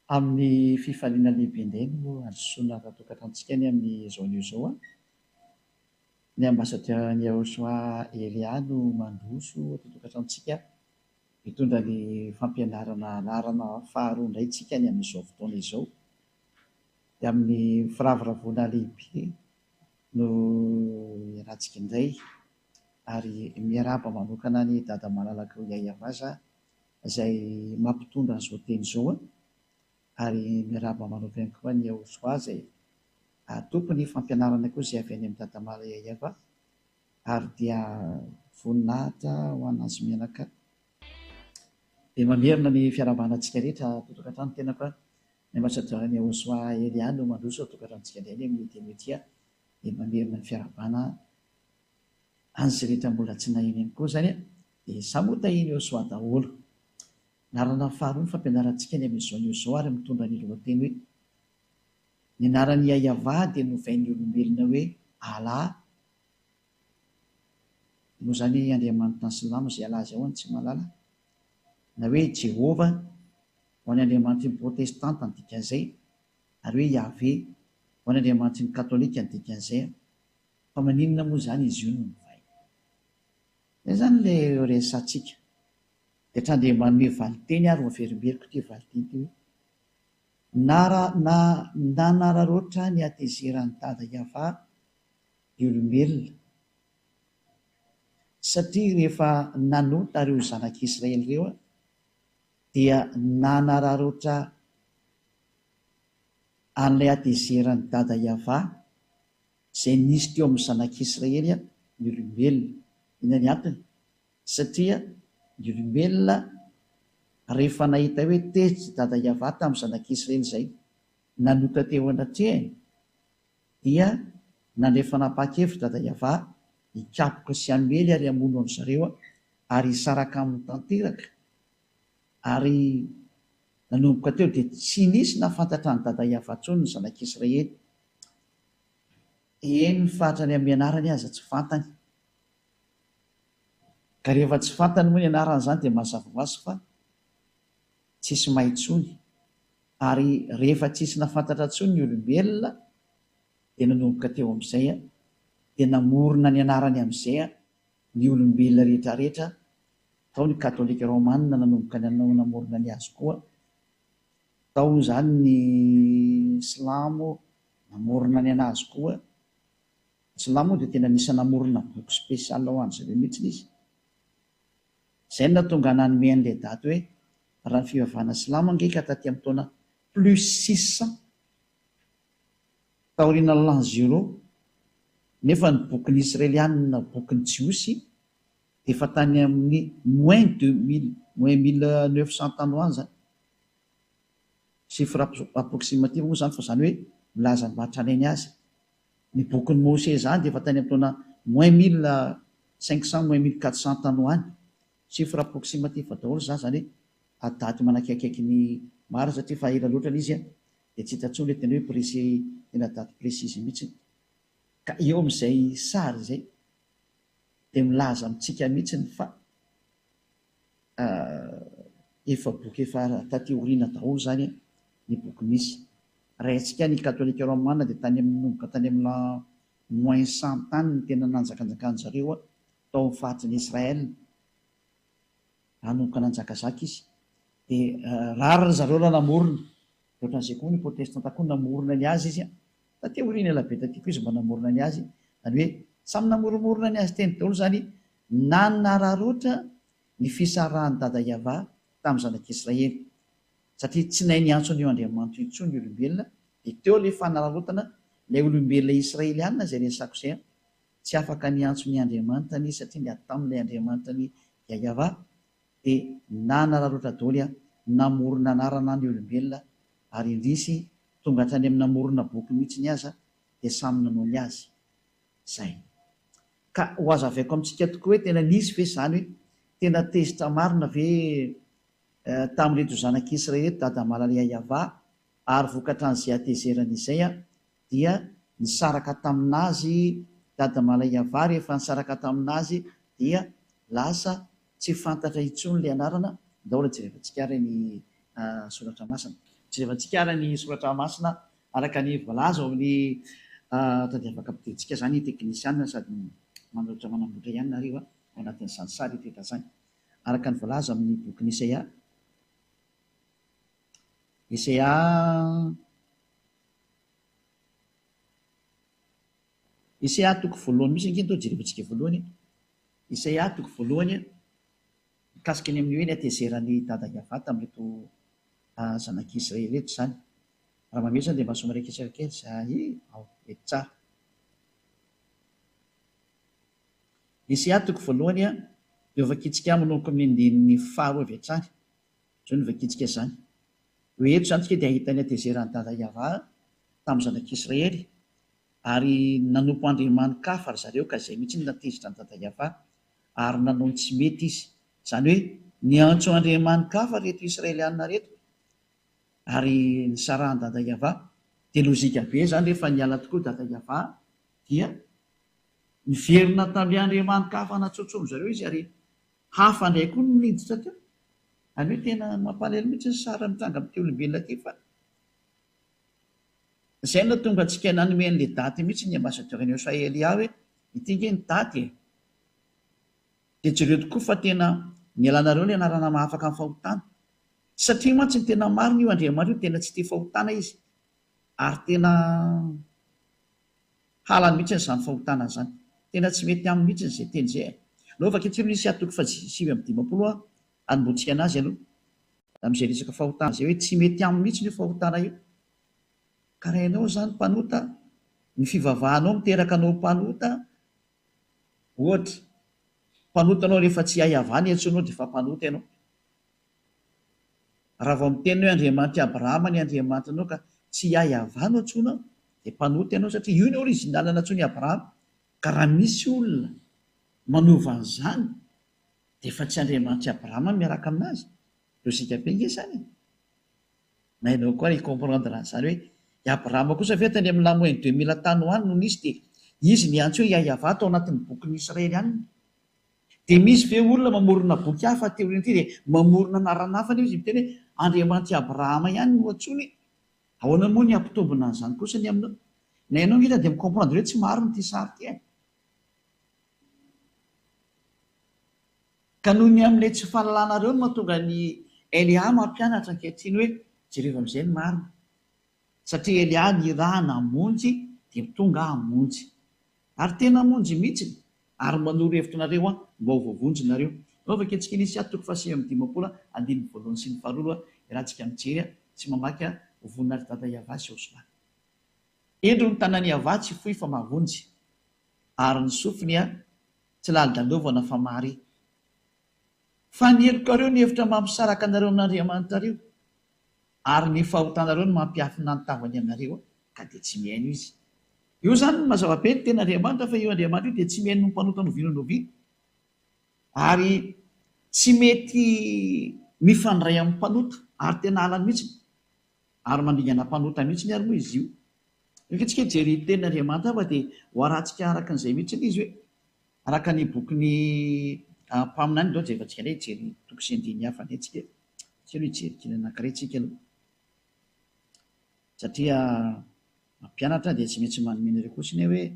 Amin'ny fifaliana lehibe indray no azosoana rahatokantrantsika ny amin'izao anio izao a. Ny ambasadeur-ny Yahosoa Elia no mandroso atokantrantsika mitondra ny fampianarana anarana faharoa indray tsika ny amin'izao fotoana izao. Dia amin'ny firavoravoana lehibe no iarahantsika indray ary miarahaba manokana ny dada malalaka Yaya Vaza izay mampitondra an'izao teny izao a. Ary miarahaba manokana koa ny Yahosoa izay tompony fampianarana koa izay avy any amin'ny dada mala Yaya Va ary dia voninahitra ho anazy menaka. Dia mamerina ny fiarahabanantsika rehetra totokantrano tena koa ny ambasadaran'ny Yahosoa Elia no mandroso atokantrantsika indray ny amin'ny teny ety. Dia mamerina ny fiarahabana an'izay rehetra mbola tsy nahiny ihany koa izany a. Dia samota iny Yahosoa daholo. Narana faharoa ny fampianarantsika ny amin'izao anio izao ary mitondra ny lohateny hoe ny anaran'ny Yaya Va dia novain'ny olombelona hoe Allah. Noho izany Andriamanitra ny Silamo izay alaza ao any tsy malala na hoe Jehova ho any Andriamanitry ny protestanta ny dikan'izay ary hoe Yahvé ho any Andriamanitry ny katolika ny dikan'izay. Fa maninona moa izany izy io no novay? Izay zany ilay resatsika. Dia hatrany manome valiteny ary maverimbeloko ity valiteny ity hoe nanararoatra ny atezeran'ny dada Yahva ny olombelona satria rehefa nanota ireo zanak'Israely ireo dia nanararoatra an'ilay atezeran'ny dada Yahva izay nisy teo amin'ny zanak'Israely ny olombelona. Ina ny antony? Satria ny olombelona rehefa nahita hoe tezitra dada Yahva tamin'ny zanak'Israely izay nanota teo anatrehany dia nandray fanapa-kevitra dada Yahva hikapoka sy hamely ary hamono an' zareo ary hisaraka amin'ny tanteraka. Ary nanomboka teo dia tsy nisy nafantatra ny dada Yahva intsony ny zanak'Israely. Eny ny fahatrany amin'ny anarany aza tsy fantany. Ka rehefa tsy fantany moa ny anarany izany dia mazava ho azy fa tsisy mahay intsony. Ary rehefa tsisy nafantatra intsony ny olombelona dia nanomboka teo amin'izay dia namorona ny anarany amin'izay ny olombelona rehetrarehetra. Tao ny katolika romanina nanomboka namorona ny azy koa. Tao izany ny silamo namorona ny anazy koa. Silamo dia tena nisy namorona boky spesialy ho an'izareo mihitsy izy. Izay no nahatonga nanome an'ilay daty hoe raha ny fivavahana silamo angeika taty amin'ny taona plus 600 taoriana l'an 0 nefa ny bokin'ny Israelianina bokin'ny Jiosy dia efa tany amin'ny moins 1900 tany ho any zany. Chiffre approximative moa zany fa zany hoe milaza mahatrany any azy. Ny bokin'ny Mose zany dia efa tany amin'ny taona moins 1500 moins 1400 tany ho any. Chiffre approximative daholo zany hoe daty manakaiky ny maro satria fa ela loatra izy dia tsy hita intsony tena hoe précis tena daty précise mihitsy. Ka eo amin'izay sary izay dia milaza amintsika mihitsy fa efa boky efa taty aoriana daholo zany ny boky misy. Raintsika ny katolika romanina dia tany nomboka tany amin'ny moins 100 tany ny tena nanjakanjakan zareo tao amin'ny fahatry Israel. Nanomboka nanjakazaka izy dia rariny zareo raha namorona. Ohatran'izay koa ny protestanta koa namorona ny azy izy taty aoriana ela be taty koa izy mba namorona ny azy. Zany hoe samy namoromorona ny azy teny daholo zany nanararoatra ny fisarahan'ny dada Yahva tamin'ny zanak'Israely satria tsy nahay niantsony eo Andriamanitra intsony ny olombelona. Dia teo ilay fanararotana ilay olombelona Israelianina izay resako izay tsy afaka niantso ny Andriamanitra ny satria ny atamin'ilay Andriamanitra ny Yahya Va dia nanararoatra daholo namorona anarana ny olombelona ary indrisy tonga hatrany amin'ny namorona boky mihitsy ny aza dia samy nanao ny azy zay. Ka ho azavaiko amintsika tokoa hoe tena nisy ve izany hoe tena tezitra marina ve tamin'ireto zanak'Israely dada malala Yahya Va ary vokatra an'izay atezerana izay dia nisaraka taminazy dada malala Yahya Va. Rehefa nisaraka taminazy dia lasa tsy fantatra intsony ilay anarana. Daholo jerevantsika ary ny soratra masina. jerevantsika ara ny soratra masina araka ny voalaza ao amin'ny tady afaka ampidintsika zany teknisiana sady manolotra manamboatra ihany nareo ao anatin'izany sary teta zany araka ny voalaza amin'ny bokyny Isaia toko voalohany misy angeny tao jerevantsika voalohany Isaia toko voalohany mikasika ny amin'ny hoe ny atezerany dada Iava tamin'reto zanak'Israely reto zany. Raha mamety zany dia mahasoma raiketsaka kely zay ao mety tsara. Isaia toko voalohany dia vakitsika manomboka amin'ny andininy faharoa avy hatrany. Zao no vakitsika zany. Hoe eto zany tsika dia ahitany atezerany dada Iava tamin'ny zanak'Israely ary nanompo andriaman-kafa ry zareo ka izay mihitsy natezitra ny dada Iava ary nanao tsy mety izy. Zany hoe niantso andriaman-kafa reto Israelianina reto ary nisarahany dada Iava dia lozika be zany rehefa niala tokoa dada Iava dia niverina tamin'ny andriaman-kafa natsotsomo zareo izy ary hafa indray koa niditra teo. Any hoe tena mampalahelo mihitsy ny sara mitranga amin'ny olombelona ty fa izay no tonga antsika nanome an'ilay daty mihitsy ny ambasadeur-ny Elia hoe ity nge ny daty dia jereo tokoa fa tena nialanareo ny anarana mahafaka amin'ny fahotana satria mantsy ny tena marina io Andriamanitra io tena tsy tia fahotana izy ary tena halany mihitsy n'izany fahotana zany, tena tsy mety amin'ny mihitsy n'izay teny izay. Aleo vakitsiro nisy atoko fa 5:10 anomboantsika anazy aloha amin'izay resaka fahotana izay hoe tsy mety amin'ny mihitsy io fahotana io. Ka raha ianao zany mpanota, ny fivavahanao miteraka anao mpanota, ohatra mpanotanao rehefa tsy hay-havana iantsonao dia efa mpanota ianao. Raha vao miteny hoe Andriamanitra Abrahama ny Andriamanitra anao ka tsy hay-havana antsonao dia mpanota ianao satria io ny orizinal nantsony Abrahama. Ka raha misy olona manova an'izany dia efa tsy Andriamanitra Abrahama miaraka aminazy, lozika be nge zany. Na ianao koa hikomprendre an'izany hoe i Abrahama kosa ve tany amin'ny lamoiny 2000 tany ho any no nisy dia izy niantso hoe hay-havana tao anatin'ny bokin'ny Israely any. Dia misy ve olona mamorona boky hafa teoriana ity dia mamorona anarana hafa izy miteny hoe Andriamanitra Abrahama ihany no antsony. Ahoana moa ny ampitombona an'izany kosa ny aminao? Na ianao ngita dia mikomprendre hoe tsy marina ity sary ity. Ka noho ny amin'ilay tsy fahalalànareo no mahatonga ny Elia mampianatra ankehitriny hoe jereo amin'izay ny marina. Satria Elia ny raha namonjy dia tonga hamonjy ary tena hamonjy mihitsy ary manoro hevitrinareo mba ho voavonjinareo. Ao vaketsika nisy atoko fa 5:10 andininy voalohany sy ny faharoa iarahantsika mijery tsy mamaky hovonina ry dada Iava sy Josua. Endro ny tanany Iava tsy fohy fa mavonjy ary ny sofiny tsy lalidalaovana fa mary. Fa nielokareo ny hevitra mampisaraka anareo n'Andriamanitra reo ary ny fahotanareo no mampiafina ny tavany anareo ka dia tsy mihaino izy. Io zany no mazava be ny tena Andriamanitra fa io Andriamanitra io dia tsy mihaino ny mpanota novianoviana ary tsy mety mifandray amin'ny mpanota ary tena halany mihitsy ary mandingana mpanota mihitsy ny ary moa izy io. Nketsika jery tenin'Andriamanitra fa dia ho arahantsika araka an'izay mihitsy izy hoe araka ny bokyny mpaminany dao dia efantsika indray jery toko sy andiny hafa indray tsika tsika aloha hijery kely anankiray tsika aloha satria mampianatra dia tsy maintsy manomena ireo koa siny hoe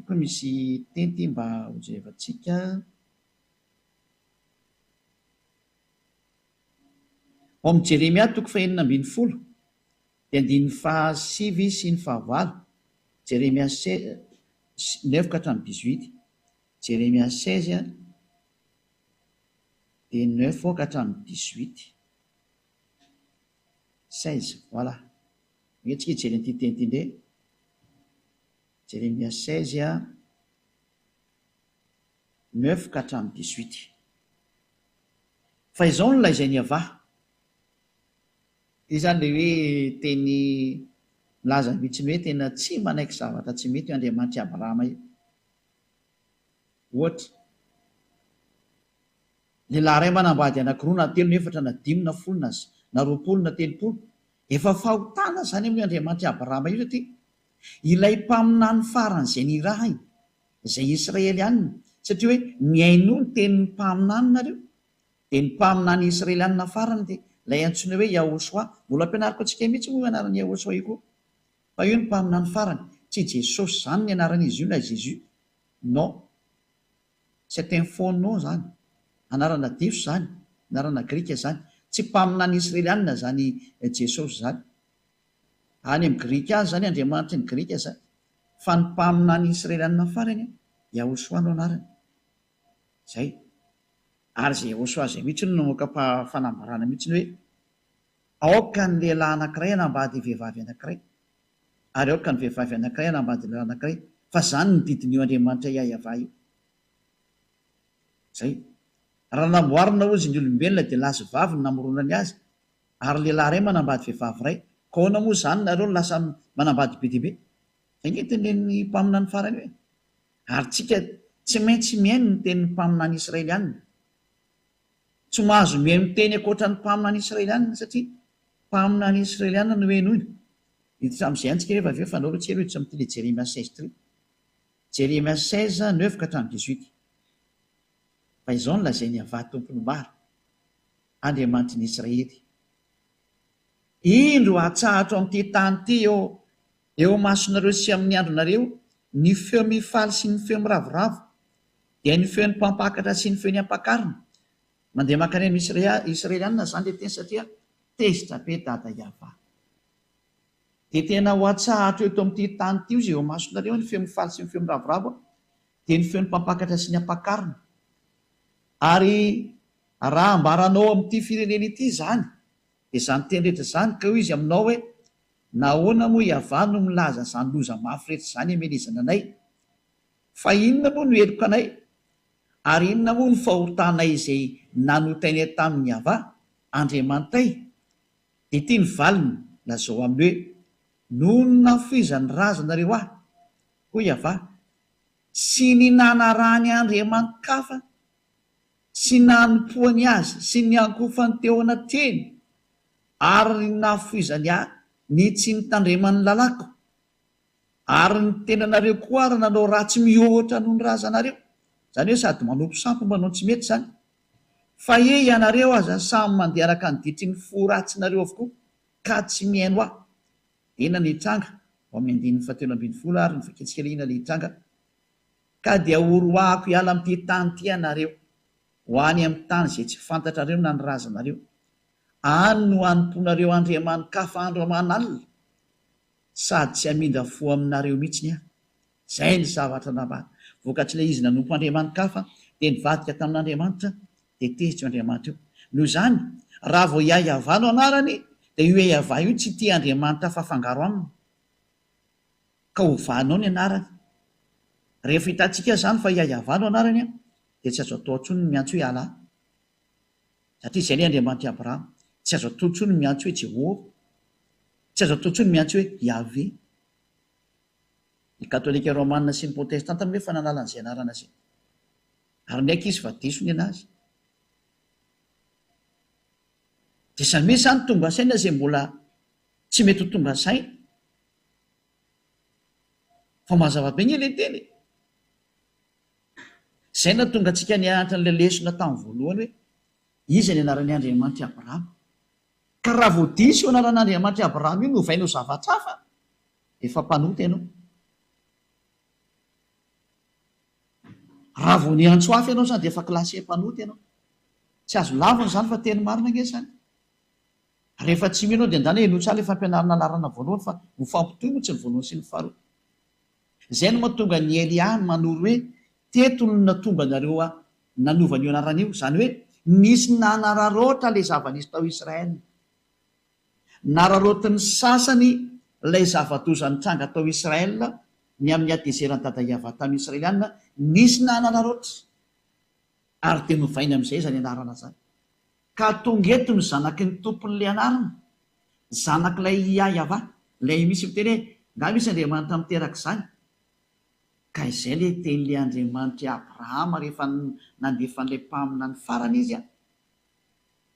koa misy tenty mba ho jerevantsika. Ao amin'ny Jeremia toko 4:10 dia andininy 9 sy ny 9. Jeremia 9:18. Jeremia 16 dia 9:18. 16, voilà. Mihetsika hijery an'ity teny ity indray. Jeremia 16 9:18. Fa izao no lazainy Iava. Ity zany le hoe teny milaza mihitsy hoe tena tsy manaiky zavatra tsy mety io Andriamanitra Abrahama io. Ohatra lehilahy iray manambady anankiroa na telo na efatra na dimy na folo na 20 na 30 efa fahotana zany amin'ny Andriamanitra Abrahama io satria ilay mpaminany faran'izay ny raha izay Israelianina satria hoe miaino ny tenin'ny mpaminany nareo dia ny mpaminany Israelianina farany dia lay antsoina hoe Yahosoa. Mbola ampianariko antsika mihitsy moa anarany Yahosoa io koa. Fa io ny mpaminany farany, tsy Jesosy zany ny anaran'izy io na Jésus. Non, c'est un faux nom zany. Anarana diso zany, anarana grika zany. Tsy mpaminany israelianina zany Jesosy zany. Any amin'ny grika azy zany Andriamanitra ny grika zany. Fa ny mpaminany israelianina farany Yahosoa no anarany. Zay. Ary zay Yahosoa zay mihitsy no namoaka fanambarana mihitsy hoe aoka ny lehilahy anankiray hanambady vehivavy anankiray, ary aoka ny vehivavy anankiray hanambady lehilahy anankiray, fa zany ny didin'io Andriamanitra Yahova io. Zay. Raha namboarina ozy ny olombelona dia lahy sy vavy no namoronany azy, ary lehilahy iray manambady vehivavy iray. Kaona moa zany nareo lasa manambady be dia be. Zay ny tenen'ny mpaminany farany hoe. Ary tsika tsy maintsy mihaino ny tenin'ny mpaminany israelianina. Tsy mahazo mihaino teny ankoatra ny mpaminany israelianina satria mpaminany israelianina no henoina. Ity amin'izay antsika rehefa avy eo fanao tsero itsy amin'ity Jeremia 16:3. Jeremia 16:9-18. Fa izao no lazainy avà tompony maro, Andriamanitry ny Israely. Indro atsahatra amin'ity tany ity eo masonareo sy amin'ny andronareo ny feo mifaly sy ny feo miravoravo, dia ny feon'ny mpampakatra sy ny feon'ny ampakarina. Mandeha mankany amin'ny israelianina zany le teny satria tezitra be dada Yahova. Dia tena ho atsahatra eto amin'ity tany ity izy eo masonareo ny feo mifaly sy ny feo miravoravo, dia ny feon'ny mpampakatra sy ny ampakarina. Ary raha ambaranao amin'ity firenena ity zany, dia zany teny rehetra zany ka ho izy aminao hoe nahoana moa Yahova no milaza zany loza mafy rehetra zany hamelezana anay? Fa inona moa no heloka anay? Ary inona moa ny fahotanay izay nanotainay tamin'ny Yahova Andriamanitray? Dia ity ny valiny lazao aminy hoe noho ny nafizany razanareo ahy, hoy Yahova, sy ny nanarahany andriamanikafa sy nanompoany azy sy ny ankofany teo anatreny, ary nafoizany ahy ny tsy nitandremany lalako, ary ny tenanareo koa ary nanao ratsy mihoatra noho ny razanareo. Zany hoe sady manompo sampo manao tsy mety zany. Fa ianareo aza samy mandeha araka ny ditry ny fo ratsinareo avokoa ka tsy mihaino ahy. Ena ny tranga ao amin'ny 1:20 ary ny faketsikeliana ny tranga. Ka dia horoahako hiala amin'ity tany ity ianareo, ho any amin'ny tany izay tsy fantatrareo na ny razanareo. Any no anomponareo andriamanikafa andro aman'alina, sady tsy hamindra fo aminareo mihitsy aho. Zay ny zavatra nabata. Vokatry ilay izy nanompo andriamanikafa dia nivadika tamin'Andriamanitra, dia tezitra io Andriamanitra io. Noho izany, raha vao Yahova no anarany, dia io Yahova io tsy tia Andriamanitra fa fangaro aminy, ka hovanao ny anarany. Rehefa hitantsika zany fa Yahova no anarany, dia tsy azo atao intsony ny miantso hoe Allah, satria izay ny Andriamanitra Abrahama. Tsy azo atao intsony ny miantso hoe Jehovah, tsy azo atao intsony ny miantso hoe Yahvé. Ny katolika romanina sy ny protestanta nefa nanala an'izay anarana izay, ary ny aiky izy fa diso ny anazy. Dia izany misy zany tonga saina izay mbola tsy mety ho tonga saina, fa mazava be ny ilay teny. Izay na tonga antsika nianatra n'ilay lesona tamin'ny voalohany hoe iza ny anaran'ny Andriamanitra Abrahama. Ka raha vao diso io anaran'Andriamanitra Abrahama io no ovainao zavatra hafa, efa mpanota ianao. Raha vao niantso hafa ianao zany dia efa klasy mpanota ianao. Tsy azo lavina zany fa teny marina nge zany. Rehefa tsy mino dia andany eno tsara efa ampianarana larana voalohany fa ho fampitohy moa tsy ny voalohany sy ny faharoa. Izay no mahatonga ny Elia manoro hoe teto no natonga anareo nanovana io anarana io. Zany hoe nisy nanararoatra ilay zava-nisy tao Israely. Nararoatiny sasany ilay zava-doza nitranga tao Israely ny amin'ny adezeran'ny dada Yahova tamin'ny israelianina, nisy nanararoatra ary dia novainy amin'izay zany anarana zany. Ka tonga eto ny zanaky ny tompon'ilay anarana, zanak'ilay Yahova, ilay misy miteny hoe nga misy Andriamanitra miteraka izany. Ka izay ilay tenin'ilay Andriamanitra Abrahama rehefa nandefa an'ilay mpaminany farany izy.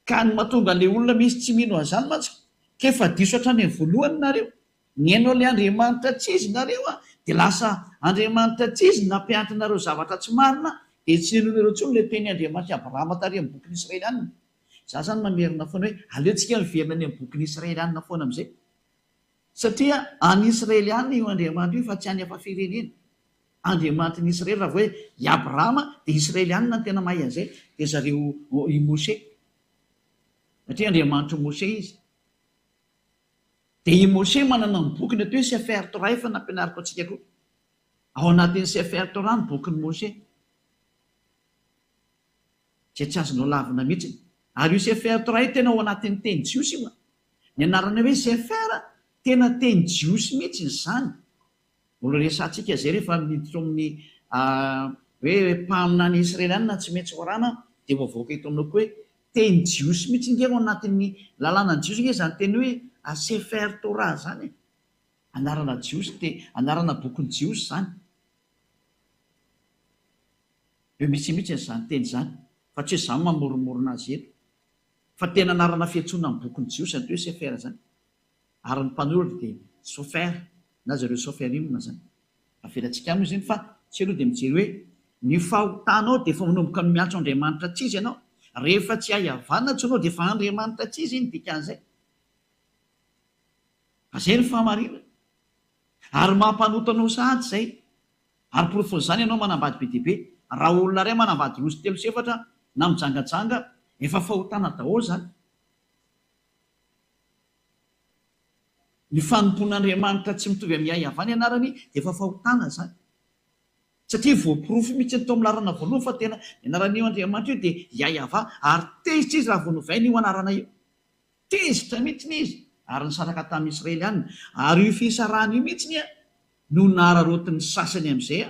Ka ny mahatonga ilay olona misy tsy mino an'izany mantsy, kefa diso hatrany ny voalohany nareo, ny hainao ilay Andriamanitra tsy izy nareo dia lasa Andriamanitra tsy izy nampianatrinareo zavatra tsy marina, dia tsy nenonareo intsony ilay teny Andriamanitra Abrahama tary amin'ny bokin'ny Israelianina. za zany mamerina foana hoe aleontsika miverina ny amin'ny bokyny israelianina foana am'izay satria any israelianina io andriamanitra io fa tsy any afa firenena andriamanitra ny israely raha vo hoe i abrahama dia israelianina ny tena mahay an'izay dia zareo i mose satria andriamanitra mose izy dia i mose manana ny bokyny atao hoe sefer torah efa nampianariko antsika koa ao anatin'ny sefer torah ny bokyny mose tsy azonao lavina mihitsy ary io sefer torah io tena ao anatin'ny teny jiosy io ny anarana hoe sefer tena teny jiosy mihitsy izany olo resantsika zay rehefa miditra amin'ny hoe mpaminany israelianina tsy maintsy horana dia voavoaka eto aminao koa hoe teny jiosy mihitsy nge ao anatin'ny lalàna jiosy nge zany teny hoe sefer torah zany anarana jiosy te anarana bokyny jiosy zany eo mihitsymihitsy zany teny zany fa tsy hoe zany mamorimorona azy eto fa tena anarana fiantsoana amin'ny bokyny jiosy ny to hoe sefer zany ary ny mpanoratra dia sofer na zareo soferimna zany avelantsika amio zany fa tsy aloha dia mijery hoe ny fahotanao dia efa manomboka ny miantso andriamanitra tsy izy ianao rehefa tsy hayavana tsonao dia efa andriamanitra tsy izy iny dikan'izay fa zay ny fahamarina ary mampanotanao sahady zay ary porofon'izany ianao manambady be diaibe raha olona ray manambady rosy telo sefatra na mijangajanga efa fahotana daholo zany ny fanompon'andriamanitra tsy mitovy amin'ny hayavana ianarany dia efa fahotana zany satria voaporofo mihitsy ny tao amin'ny larana voalohany fa tena ianaran'io andriamanitra io dia ihayava ary tezitra izy raha voanovaina io anarana io tezitra mihitsiny izy ary ny saraka tamin'ny israelianina ary io fisarahana io mihitsiny a no nararotiny sasany amin'izay a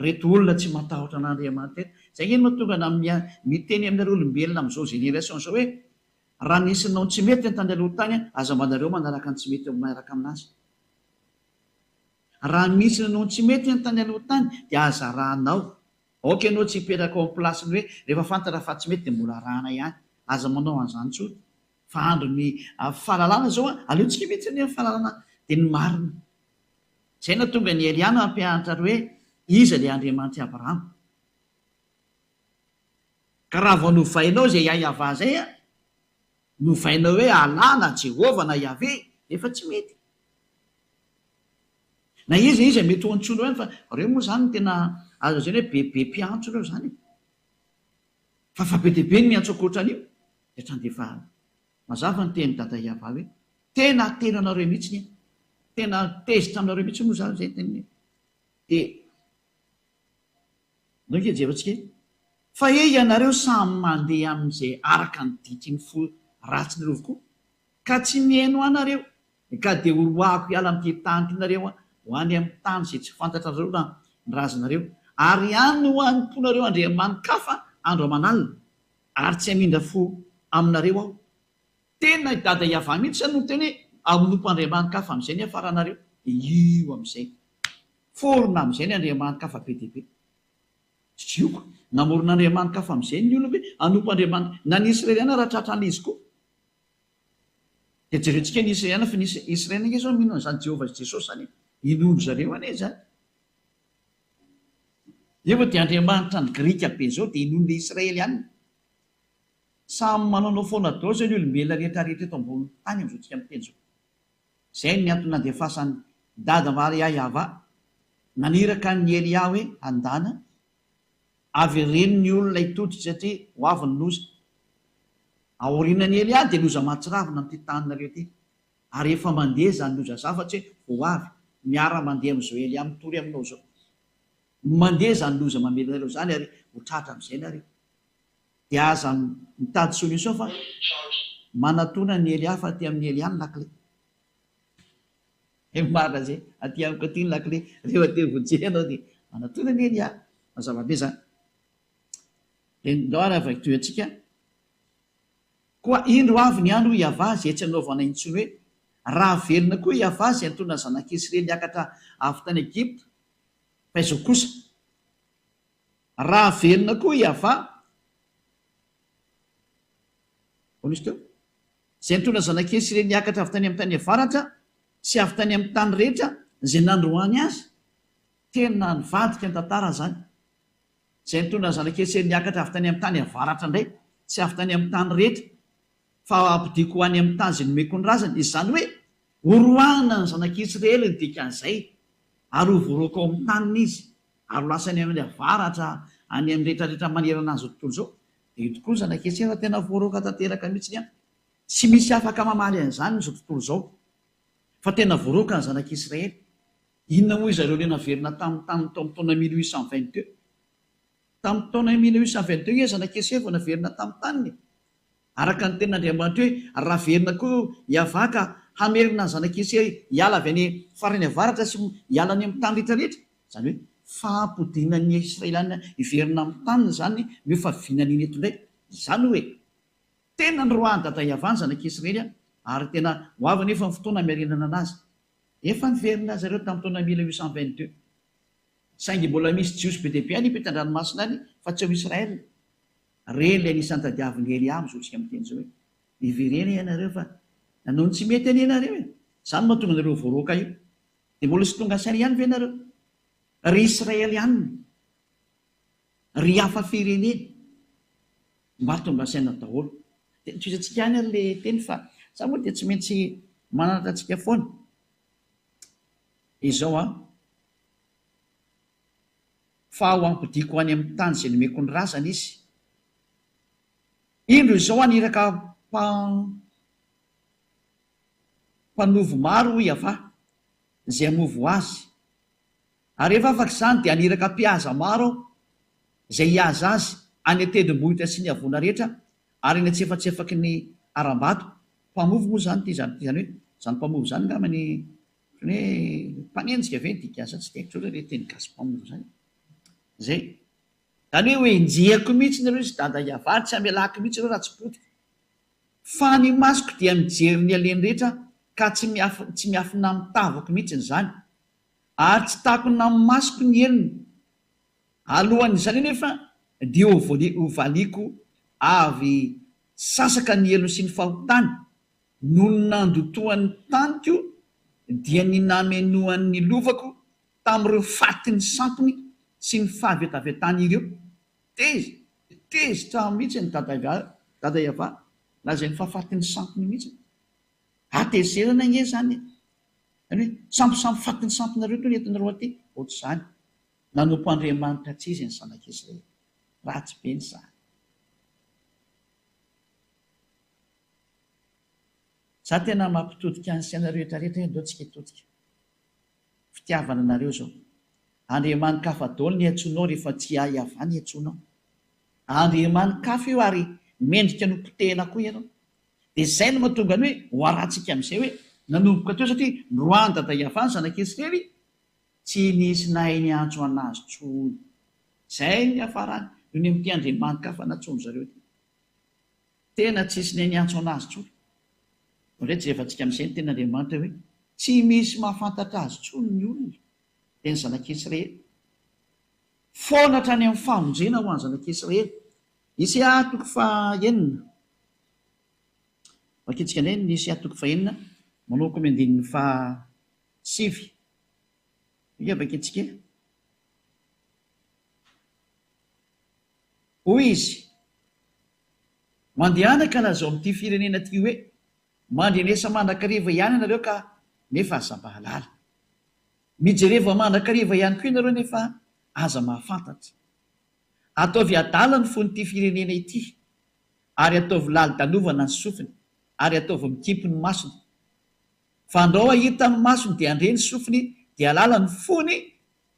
reto olona tsy matahotra an'andriamanitra eto zay ino mahatonga amin'ny miteny aminareo olombelona amin'izao génération zao hoe raha nisinao tsy mety ny tany aloha tany aza manareo manaraka ny tsy mety manaraka aminazy raha misy nanao tsy mety ny tany aloha tany dia aza rahanao oka ianao tsy hipetraka ao amin'ny plasiny hoe rehefa fantatra fa tsy mety dia mbola rahana ihany aza manao an'izany tsotra fa andro ny fahalalana zao a aleontsika mihitsy ny fahalalana dia ny marina zay na tonga ny eliana ampianatra hoe iza le andriamanitra abrahama ka raha vao novainao zay hayava zay a novainao hoe alana jehova na yave efa tsy mety na izy mety ho antsonao ihany fa reo moa zany tena azo zany hoe bebe mpiantso reo zany fa be diaibe ny miantso akoatran'io defa mazava ny teny dada iava hoe tena tena anareo mihitsiny tena tezitra aminareo mihitsy moa zany zay teny dia nojevatsika fa ianareo samy mandeha amin'izay araka ny diky ny fo ratsy ny rovokoa ka tsy mihaino anareo ka dia oroako hiala amin'ity tanytinareo ho any amin'ny tany zay tsy fantatra reo na ny razanareo ary any ho anymponareo andriamanikafa andro amanalina ary tsy hamindra fo aminareo aho tena dada iava mihitsy zany no teny hoe aminompo andriamanikafa amin'izay ny afaranareo io amin'izay forona amin'izay ny andriamanikafa be diaibe tsioko namoron'andriamanikafa amin'izay ny olona hoe anompo andriamanitra na ny israeliana raha tratrana izy koa dia jerentsika ny israeliana fa ny israeliana nge zao mino an'izany jehovah jesosy zany inono zareo ane zany eo dia andriamanitra ny grika be zao dia inono le israeliana samy manaonao foana dao zao ny olombelona rehetrarehetra eto ambony tany am'izao tsika miteny zao zay ny antony nandefasan'ny dada mariayava naniraka ny elia hoe andana avy reny ny olona itoditra satria ho avy ny loza aorinany elia dia loza matsiravina amin'ity taninareo ty ary efa mandeha zany loza zafatry hoe ho avy miara mandeha amin'izao elia mitory aminao zao mandeha zany loza mamelinareo zany ary ho tratra amin'izay nareo dia aza mitady solution fa manatona ny elia fa aty amin'ny elia ny lakle marina zay aty amiko aty ny lakle rehefa te vojery anao dia manatona ny elia mazavabe zany ndao ary avy toy-antsika koa indro avy ny andro iava zay tsy anaovana intsony hoe raha velona koa iava zay antona zanak'israely niakatra avy tany Egypta fa izao kosa raha velona koa iava onisy teo zay antona zanak'israely niakatra avy tany amin'ny tany avaratra sy avy tany amin'ny tany rehetra zay nandroany azy tena nivadika ny tantara zany zay antona zanak'israely niakatra avy tany amin'ny tany avaratra indray sy avy tany amin'ny tany rehetra fa ampidiko ho any amin'ny tany zay nomeko ny razany. Izany hoe oroahana ny zanak'Israely ny dikan'izay ary ho voaroaka ao amin'ny taniny izy ary lasany amin'ny avaratra any amin'ny rehetrarehetra manerana azy tontolo izao. Dia io tokoa ny zanak'Israely fa tena voaroaka tanteraka mihitsiny a. Tsy misy afaka mamaly an'izany izao tontolo izao fa tena voaroaka ny zanak'Israely. Inona moa izareo le naverina tamin'ny tany tao amin'ny taona 1822. Tamin'ny taona 1822 izy zanak'Israely vao naverina tamin'ny taniny. Araka ny tenin'Andriamanitra hoe raha verina koa hiavaka hamerina ny zanak'Israely hiala avy any farany avaratra sy hiala any amin'ny tany rehetrarehetra. Izany hoe fahampodinan'ny Israeliana hiverina amin'ny taniny zany no fahavianany eto indray. Izany hoe tena ny roahany dada hiavany zanak'Israely ary tena ho avy nefa ny fotoana miarenana anazy. Efa niverina zareo tamin'ny taona 1822. Saingy mbola misy jiosy be dia be any ipetan-dranomasina any fa tsy ao Israely. Reny ilay nisan'ny tadiavin'ny Elia mizotsika amin'ny teny izao hoe iverena ianareo fa nanao ny tsy mety any ianareo e. Izany mahatonga anareo voaroaka io. Dia mbola sy tonga saina ihany ve ianareo? Ry Israely ihany, ry hafa firenena mba tonga saina daholo. Dia nitoizantsika ihany ilay teny fa sa moa dia tsy maintsy mananatra antsika foana. Izao fa ho ampidiko any amin'ny tany izay nomeko ny razana izy. Indro izao aniraka mpanovo maro hiava izay hamovo azy. Ary rehefa afaka izany dia aniraka mpihaza maro izay hihaza azy any antendrombohitra sy ny havoana rehetra ary ny antsefatsefaky ny aram-bato. Mpamovo moa zany izany hoe izany mpamovo izany ngamany hoe mpanenjika ve dikasa tsy haiko hoe teny gasy mpamovo zany. Zay. Zany hoe enjehako mihitsy nareo izy dada hiavary tsy amelako mihitsy ireo raha tsy potika. Fa ny masoko dia mijery ny aleny rehetra ka tsy miafina mitavako mihitsy zany. Ary tsy takona amin'ny masoko ny elony. Alohan'izany nefa dia ho valiko avy sasaka ny elony sy ny fahotany noho ny nandotoan'ny taniko dia ny namenoan'ny lovako tamin'ireo fatiny sampony sy ny fahavetavetany ireo. Tezitra mihitsy ny dada hiava na izay ny fahafatiny sampony mihitsy. Atezerana nge zany. Hoe samposampo fatiny sampinareo toy ny entinareo aty. Ohatr'izany. Nanompo Andriamanitra tsy izy ny zanak'Israely. Ratsy be ny zany. Za tena mampitodika ny sainareo rehetrarehetra ndao tsika hitodika. Fitiavana anareo zao. Andriamanin-kafa-daholo ny antsoinao rehefa tsy hiavana ny antsoinao. Andriamanin-kafa io ary mendrika no potehana koa ianao. Dia izay no mahatonga ny hoe ho arantsika amin'izay hoe nanomboka teo satria roany dada hiavany zanak'Israely tsy nisy nahay ny antso anazy tsony. Izay ny hafarany noho ny amin'ity andriamanin-kafa natsono zareo ty. Tena tsisy nahay ny antso anazy tsony. Indray jerevantsika amin'izay ny ten'Andriamanitra hoe tsy misy mahafantatra azy tsony ny olona. Dia ny zanak'Israely. Foana hatrany amin'ny famonjena ho an'ny zanak'Israely. Isaia toko faha-enina. Vakitsika indray ny Isaia toko faha-enina manao koa mendinin'ny faha-sivy. Ika vakitsika. Hoy izy, mandehanaka lazao amin'ity firenena ity hoe mandrenesa mandrakariva ihany ianareo ka nefa aza mahalala. Mijereva mandrakariva ihany koa ianareo nefa aza mahafantatra. Ataovy adala ny fon'ity firenena ity ary ataovy lali-dalovana ny sofiny ary ataovy mikipy ny masony. Fa andao ahita ny masony dia andre ny sofiny dia alala ny fony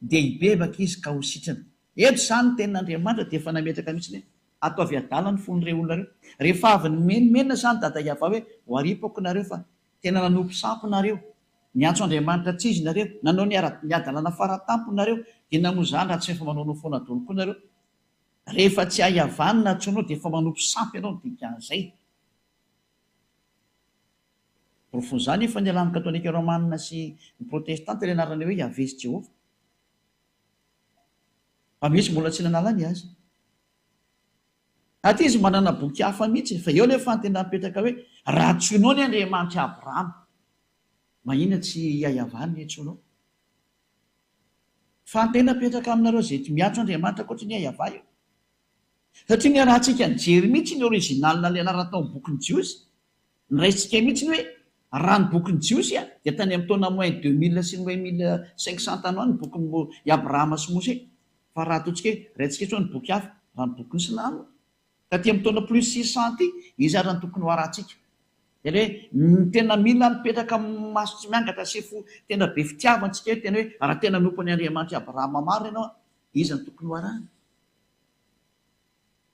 dia hibebaka izy ka ho sitrana. Eto izany ny tenin'Andriamanitra dia efa nametraka mihitsy ataovy adala ny fon'ireo olona reo. Rehefa avy ny menimenina izany dada hiava hoe ho aripako nareo fa tena nanompo sampo nareo. Niantso Andriamanitra tsy izy nareo. Nanao ny adalana faratampo nareo. Dia namoa izany raha tsy efa manao no foana daholo koa nareo. Rehefa tsy hahiavany na tsoinao dia efa manompo sampy ianao dikan'izay. Profon'izany efa ny alamy katolika romanina sy ny protestanta ilay anarany hoe Yavez'i Jehova. Fa misy mbola tsy nanala ny azy. Aty izy manana boky hafa mihitsy fa eo nefa tena mipetraka hoe raha tsoinao ny Andriamanitra Abrahama. Mahina tsy hahiavany ny tsoinao. Fa tena mipetraka aminareo izay miantso Andriamanitra ankoatra ny hahiavany io. Satria ny rahantsika nijery mihitsy ny originalina ilay anarana tao amin'ny bokin'ny Jiosy niraisika mihitsy ny hoe raha ny bokyny jiosy dia tany amin'ny taona moin 2000 sy ny hoe 1500 tany any bokyny i Abrahama sy Mose, fa raha ataontsika hoe raintsika tso ny boky hafa raha ny bokyny Silamo taty amin'ny taona plus 600 ty izy ary ny tokony ho arahantsika. Dia hoe tena mila mipetraka maso tsy miangatra sy tena be fitiavantsika hoe tena hoe raha tena nompon'ny Andriamanitra Abrahama maro ianao izy ny tokony ho arahana.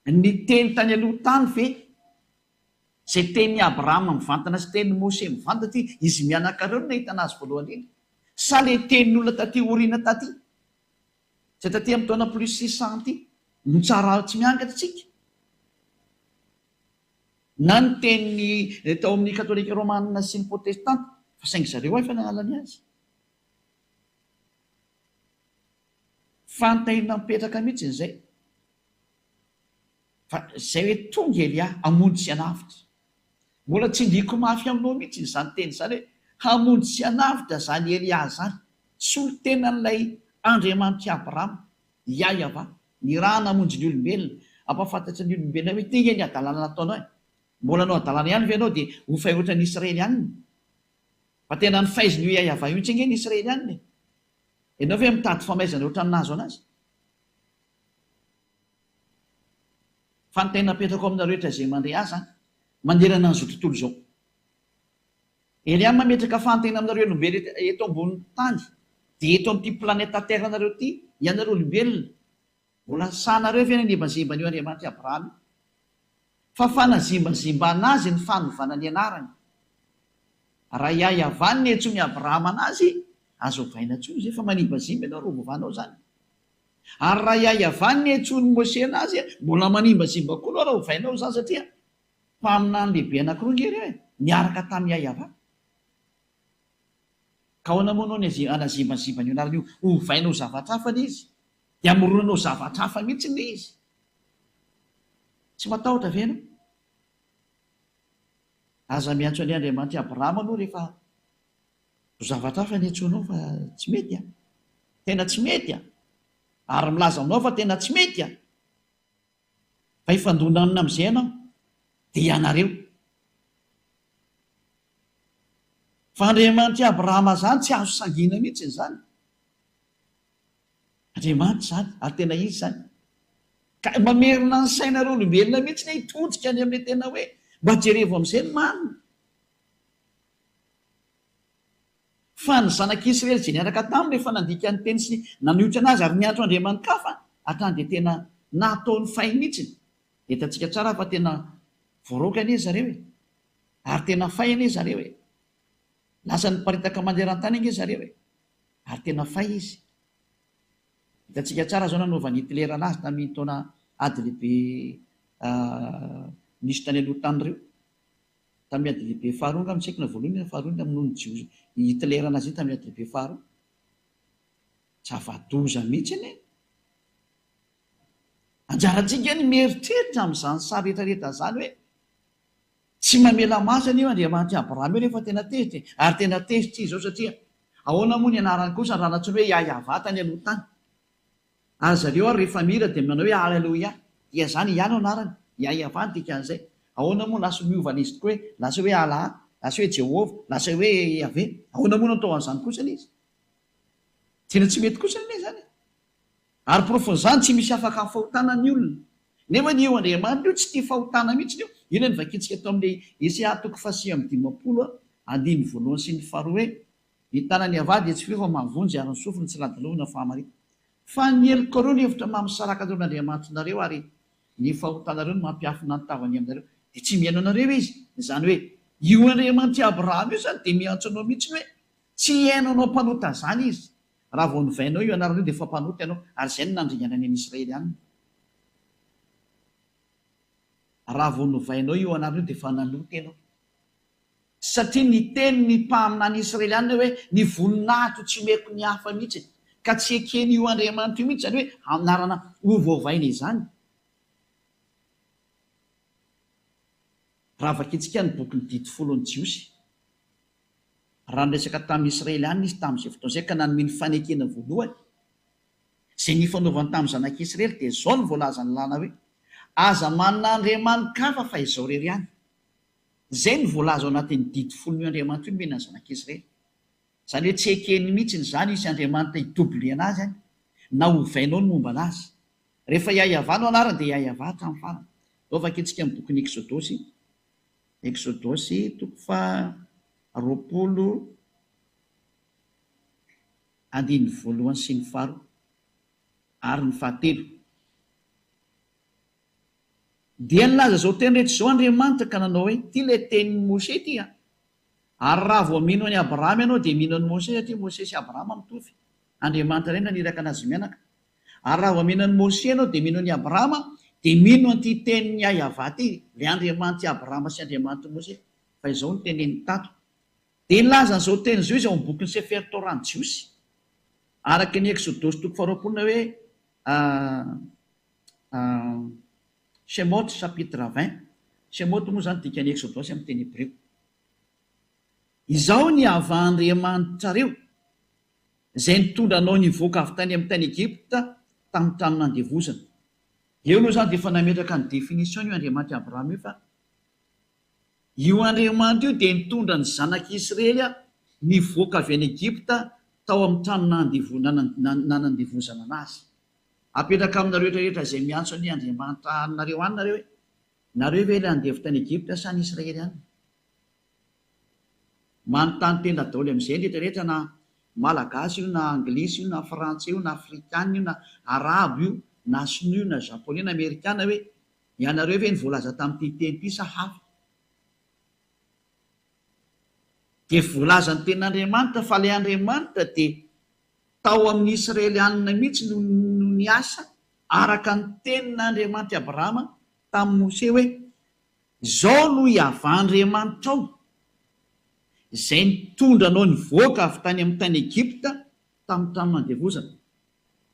Ny teny tany aloha tany ve zay teny Abrahama mivantana sy teny Mose mivantana ty izy mianakareo no nahita anazy voalohany iny, sa le tenin'olona taty oriana taty zay taty amin'ny taona plus 600 ty no tsara tsy miangatra tsika, na ny teny tao amin'ny katolika romanina sy ny protestanta fa saingy zareo efa nanalany azy. Fantahina mipetraka mihitsy izay fa zay hoe tonga Elia hamonjy sy hanavitra, mbola tsy ndiko mafy aminao mihitsy izany teny izany hoe hamonjy sy hanavitra zany Elia zany, solo tenan'ilay Andriamanitra Abrahama Yahva ny raha namonjy ny olombelona, ampafantatry ny olombelona hoe tena ny adalana nataonao e, mbola anao adalana ihany ve ianao dia ho fay ohatra ny Israely ihany, fa tena ny faiziny io Yahva io tsy ny Israely ihany, ianao ve mitady famaizana ohatra nazo anazy. Fantahina petraka amina rehetra zay mandray azy manderana an'izao tontolo izao. Elia mametraka fantahina aminareo olombelona eto ambonin'ny tany dia eto amin'ity planeta terre nareo ty ianareo olombelona mbola sahanareo ve nanimbazimba an'io Andriamanitra Abrahama, fa fanazimbazimba anazy ny fanovana ny anarany. Raha Yahva ny entsomy Abrahama anazy azo ovaina tsoa izy fa manimbazimba ianao ro vovanao zany. Ary raha Yahva ny entsony Mose anazy mbola manimbazimba koa anao raha ovainao zany, satria mpaminany lehibe anankiroa ngery hoe niaraka tamin'ny Yahva. Ka ahoana moa anao ny anazimbazimba ny anarany io ovainao zavatra hafa ny izy dia amoronanao zavatra hafa mihitsy ny izy, tsy matahotra ve ianao? Aza miantso any Andriamanitra Abrahama anao rehefa zavatra hafa ny entsonao fa tsy mety tena tsy mety ary milaza aminao fa tena tsy mety fa ifandonana amin'izay ianao dia ianareo. Fa Andriamanitra Abrahama zany tsy azo sangina mihitsy zany, Andriamanitra zany ary tena izy zany, ka mamerina ny sainareo olombelona mihitsy ny hitodika any amin'ilay tena hoe mba jerevo amin'izay ny marina. Fa ny zanak'Israely izay niaraka taminy rehefa nandika ny teny sy naniotra anazy ary niantso Andriamanitra kafa hatrany dia tena nataony fay mihitsy. Hitantsika tsara fa tena voaroka anie zareo ary tena fay anie zareo lasa niparitaka manderan-tany ange zareo ary tena fay izy. Hitantsika tsara zao nanaovan'ny Hitler anazy tamin'ny taona ady lehibe nisy tany aloha tany ireo tamin'ny ady lehibe faharoa nga mitsaikina voalohany faharoa namonoany jios Hitler anazy iny tamin'ny ady lehibe faharoa. Zava-doza mihitsy anie, anjarantsika ny mieritreritra amin'izany sary rehetrarehetra zany hoe tsy mamela masana io Andriamanitra Abrahama io rehefa tena tezitra ary tena tezitra izy zao, satria ahoana moa ny anarany kosa raha natsony hoe Yahva tany aloha tany. Ary zareo ary rehefa mira dia manao hoe Alleluia, dia zany ihany anarany Yahva ny dikan'izay. Ahoana moa lasa miovana izy tokoa hoe lasa hoe Allah, lasa hoe Jehova, lasa hoe Yahvé, ahoana moa natao an'izany kosa izy, tena tsy mety kosa ilay zany. Ary profony tsy misy afaka fahotana ny olona, nefa ny eo Andriamanitra io tsy tia fahotana mihitsy io. Io ny vakitsika tao amin'ilay Esaia 1:20 andiny voalohany sy ny faharoa hoe ny tanany avady dia tsy feo fa mavonjy ary ny sofiny tsy ladalovina fahamarita. Fa ny elikoreo ny hevitra mamisaraka teo n'Andriamanitra nareo ary ny fahotanareo no mampiafina ny tavany aminareo dia tsy miaino anareo izy. Izany hoe io Andriamanitra Abrahama io zany dia miantso anao mihitsy hoe tsy hainao mpanota zany izy. Raha vao novainao io anarana io dia efa mpanota ianao ary izay no nandringana any Israely any. Raha vao novainao io anarana io dia efa nanota ianao, satria ny teny ny mpaminany Israelianina hoe ny voninahitro tsy meko ny hafa mihitsy ka tsy ekeny io Andriamanitra io mihitsy, zany hoe anarana ovaovaina izany. Raha vakitsika ny bokyny 10 Jiosy, raha niresaka tamin'ny Israelianina izy tamin'izay fotoana izay ka nanome ny fanekena voalohany izay nifanaovany tamin'ny zanak'Israely dia izao ny voalaza ny lana hoe aza manana andriamanitra hafa fa izao rery ihany. zay ny voalaza ao anatin'ny didy folon'io andriamanitra io mena zanak'Israely. Zany hoe tsy ekeny mihitsiny zany isy Andriamanitra hitobily anazy any na hovainao ny momba anazy. Rehefa iayavano anarany dia iayava hatramin'ny farany. Vakintsika amin'ny bokin'ny Exodosy, Exodosy toko fa 20:1 sy ny 4 ary ny 7. Dia nilaza zao teny rehetra zao Andriamanitra ka nanao hoe ty le tenin'ny Mose ty a. Ary raha vao mino any Abrahama ianao dia mino any Mose satria Mose sy Abrahama mitovy. Andriamanitra ray naniraka anazy mianaka. Ary raha vao mino any Mose ianao dia mino any Abrahama dia mino an'ity tenin'ny Yahva ty, le Andriamanitra Abrahama sy Andriamanitra Mose. Fa izao ny tenen'ny tato. Dia nilaza an'izao teny zao izy ao amin'ny bokin'ny Sefer Torah ny Jiosy. Araka ny Exodosy toko 20 hoe Shemot chapitre 20. Shemot moa zany dikany Exodosy amin'ny teny Hébreu. Izao ny hava-Andriamanitrareo izay nitondra anao nivoaka avy tany amin'ny tany Egypta tamin'ny trano nandevozana. Eo aloha zany dia efa nametraka ny définition io Andriamanitra Abrahama io fa io Andriamanitra io dia nitondra ny zanak'Israely nivoaka avy any Egypta tao amin'ny trano nanandevozana anazy. Apetraka aminareo rehetra izay miantso ny Andriamanitra anareo any nareo hoe nareo ve ilay andevo tany Egypta sa ny Israely any? Manontany tena daholo amin'izay rehetrarehetra na malagasy io na anglisy io na frantsay io na afrikana io na arabo io na sinoa io na japonais na amerikana hoe ianareo ve ny voalaza tamin'ity teny ity sa hafa? Dia voalaza ny ten'Andriamanitra fa ilay Andriamanitra dia tao amin'ny Israelianina mihitsy no niasa araka ny tenin'Andriamanitra Abrahama tamin'ny Mose hoe izao no hiava-Andriamanitra ao izay nitondra anao nivoaka avy tany amin'ny tany Egypta tamin'ny trano nandevozana.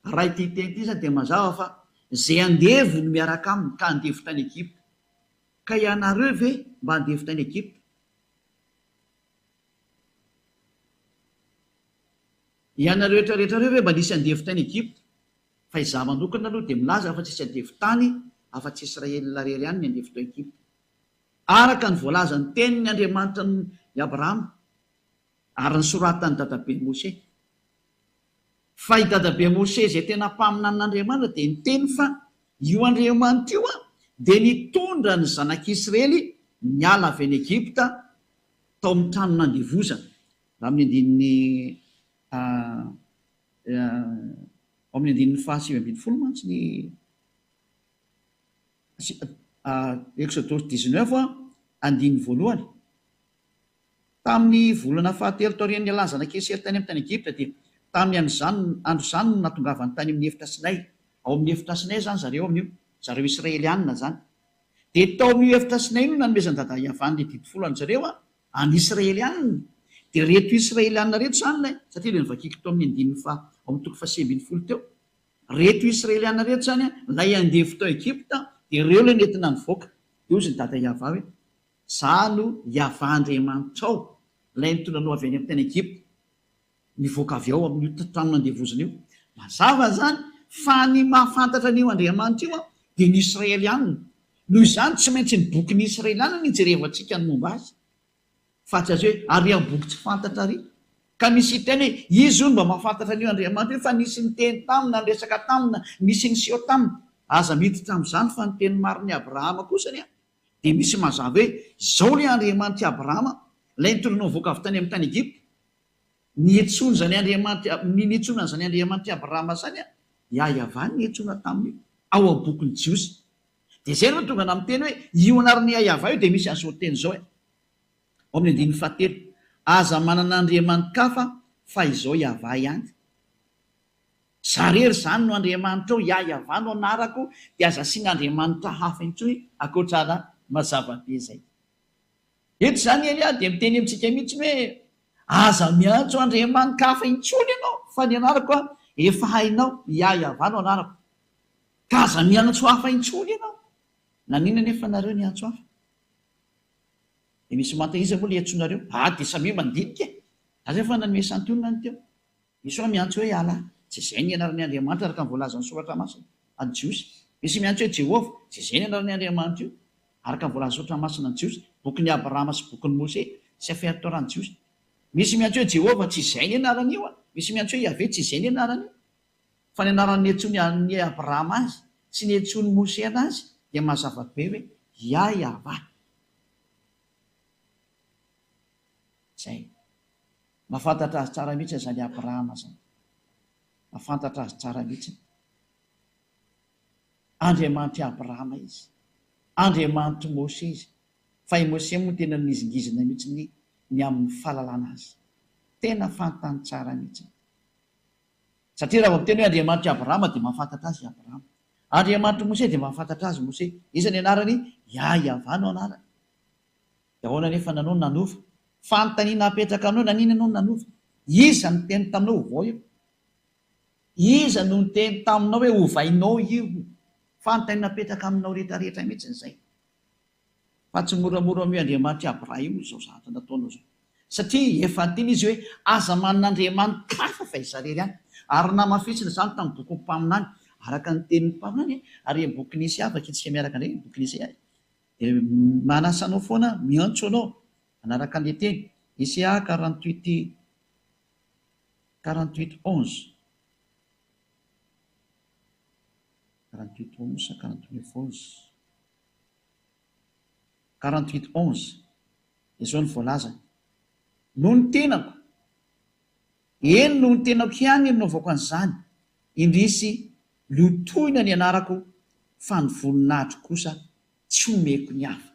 Raha ity teny ity zany dia mazava fa izay andevo no miaraka aminy ka andevo tany Egypta. Ka ianareo ve mba andevo tany Egypta? Ianareo rehetrarehetrareo ve mba nisy andevo tany Egypta? Fa izaho manokana aloha dia milaza fa tsisy andevo tany afa-tsy Israelina rery ihany ny andevo tao Egypta. Araka ny voalaza ny tenin'ny Andriamanitra ny Abrahama ary nisoratany dadabe Mose. Fa i dadabe Mose izay tena mpaminan'Andriamanitra dia niteny fa io Andriamanitra io dia nitondra ny zanak'Israely niala avy any Egypta tao amin'ny trano nandevozana. Raha amin'ny andininy 7:20 mantsy ny Exodosy 19:1. Tamin'ny volana fahatelo taorian'ny ialany zanak'Israely tany amin'ny tany Egypta dia tamin'ny andro zany no natongavany tany amin'ny efitra Sinay. Ao amin'ny efitra Sinay zany zareo amin'io, zareo Israelianina zany. Dia tao amin'io efitra Sinay io nanomezany dada Yavan'ilay didy folo an'zareo any Israelianina. Dia reto Israelianina reto zany satria ilay nivakiako tao amin'ny andininy amin'ny toko 9:20 teo. Reto Israelianina reto zany lay andevo tao Egypta dia ireo ilay nentina nivoaka. Dia ozy ny dada Yava hoe izaho no Yava-Andriamanitra ao ilay nitondra anao avy any amin'ny tany Egypta nivoaka avy ao amin'io trano nandevozana io. Mazava zany fa ny mahafantatra an'io Andriamanitra io dia ny Israelianina. Noho izany tsy maintsy ny bokin'ny Israelianina ny jerevantsika ny momba azy. Fa tsy azy hoe ary amin'ny boky tsy fantatra ary. Ka misy teny hoe izy io mba mahafantatra an'io Andriamanitra io fa nisy ny teny tamina, resaka tamina, misy ny seho tamina. Aza miditra amin'izany fa ny teny marin'ny Abrahama kosa dia misy mazava hoe izao ilay Andriamanitra Abrahama ilay nitondra anao nivoaka avy tany amin'ny tany Egypta. Nihetsoana zany Andriamanitra Abrahama zany Yahva nihetsoana taminy ao amin'ny bokin'ny Jiosy. Dia izay no tonga amin'ny teny hoe io anaran'ny Yahva io dia misy an'izao teny izao ao amin'ny andininy 7. Aza manana andriamanitra fa izao Yahva ihany. Zarery zany no Andriamanitra ao Yahva no anarako dia aza asiana andriamanitra hafa intsony akoatrana mazava-be izay. Eto zany Elia dia miteny amintsika mihitsy hoe aza miantso andriamanitra hafa intsony ianao fa ny anarako efa hainao Yahva no anarako. Ka aza miantso hafa intsony ianao. Nanina nefa nareo niantso hafa? Dia misy mantaiza moa ilay antsonareo? Dia samy mandinika e. Aza efa nanome santionina ny teo. Misy hoa miantso hoe ala, tsy izay ny anaran'ny Andriamanitra araka ny voalazan'ny soratra masina any Jiosy. Misy miantso hoe Jehovah, tsy izay ny anaran'ny Andriamanitra io. araka voalaza oatra masina ny jiosy bokyny Abrahama sy bokyny Mose sy aferitoran'ny jiosy. Misy miantso hoe Jehova tsy izay ny anarany io a, misy miantso hoe Yahvé tsy izay ny anarany io, fa ny anarany etsony ny Abrahama azy sy ny etsony Mose anazy dia mazava be hoe Yahvá. Zay mahafantatra azy tsara mihitsy zany Abrahama zany, mahafantatra azy tsara mihitsy. Andriamanitra Abrahama izy, Andriamanitra Mose izy, fa i Mose moa tena nizingizina mihitsy ny amin'ny fahalalana azy, tena fantany tsara mihitsy. Satria raha miteny hoe Andriamanitra Abrahama dia mahafantatra azy Abrahama, Andriamanitra Mose dia mahafantatra azy Mose. Iza ny anarany? Yahvá no anarany. Dia ahoana nefa nanao nanova? Fanontaniana apetraka aminao, nanina anao nanova? Iza no teny taminao ho vao io? Iza no teny taminao hoe hovainao io? Fanontaniana apetraka aminao rehetrarehetra mihitsy izay. Fa tsy moramora mio Andriamanitra Abrahama izao zavatra nataonao zao. Satria efa teny izy hoe aza manan'Andriamanitra hafa fa izarery any. Ary namafisina izany tamin'ny boky mpaminany, araka ny tenin'ny mpaminany, ary boky nisy afaka itsika miaraka indray boky nisy ahy. Dia manasanao foana miantso anao manaraka an'ilay teny Isaiah 48:11. 48:11 izao ny voalaza: no ny tenako, eny no ny tenako ihany naovako an'izany, indrisy lotoina ny anarako, fa ny voninahitro kosa tsy omeko ny hafa.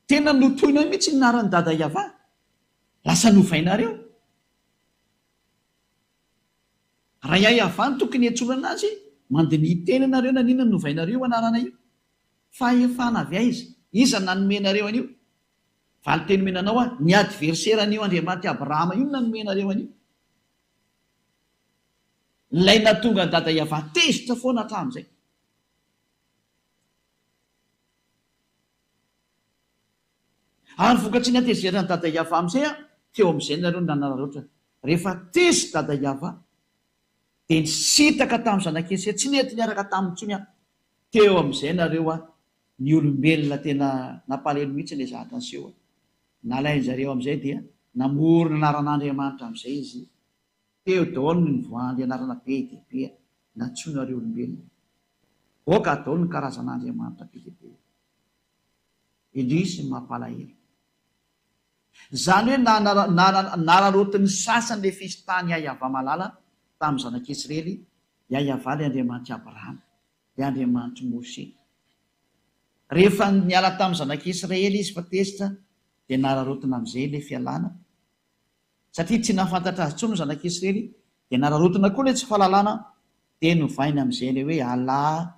Tena lotoina mihitsy ny naran'ny dada Yahvá, lasa novainareo. Raha Yahvá ny tokony hiantsona azy, mandiny teny nareo nanina ny novainareo anarana io, fa efa navy aiza, iza nanomenareo an'io? Valy teny menanao a ny adverseran'io Andriamanitra Abrahama io nanomenareo an'io. Ilay natonga ny dada Yahvá tezitra foana hatramin'izay. Ary vokatry ny atezerana dada Yahvá amin'izay a, teo amin'izay nareo nanararoatra. Rehefa tezy dada Yahvá dia nisitaka tamin'ny zanak'Esy, tsy nety niaraka tamin'ny tsony a. Teo amin'izay nareo a ny olombelona tena nampalahelo mihitsy ilay zavatra niseho. Nalain'izareo amin'izay dia namorona anaran'Andriamanitra amin'izay izy. Teo daholo ny nivoahan'ny anarana be dia be natsoinareo olombelona. Oka daholo ny karazan'Andriamanitra be dia be. Indrisy mampalahelo. Izany hoe nararotiny sasany ilay fisitany Yahvá malala tamin'ny zanak'Israely, Yahvá ilay Andriamanitra Abrahama, ilay Andriamanitra Mose. Rehefa niala tamin'ny zanak'Israely izy fa tezitra, dia nararotina amin'izay ilay fialana. Satria tsy nahafantatra azy intsony ny zanak'Israely, dia nararotina koa ilay tsy fahalalana, dia novaina amin'izay ilay hoe Allah,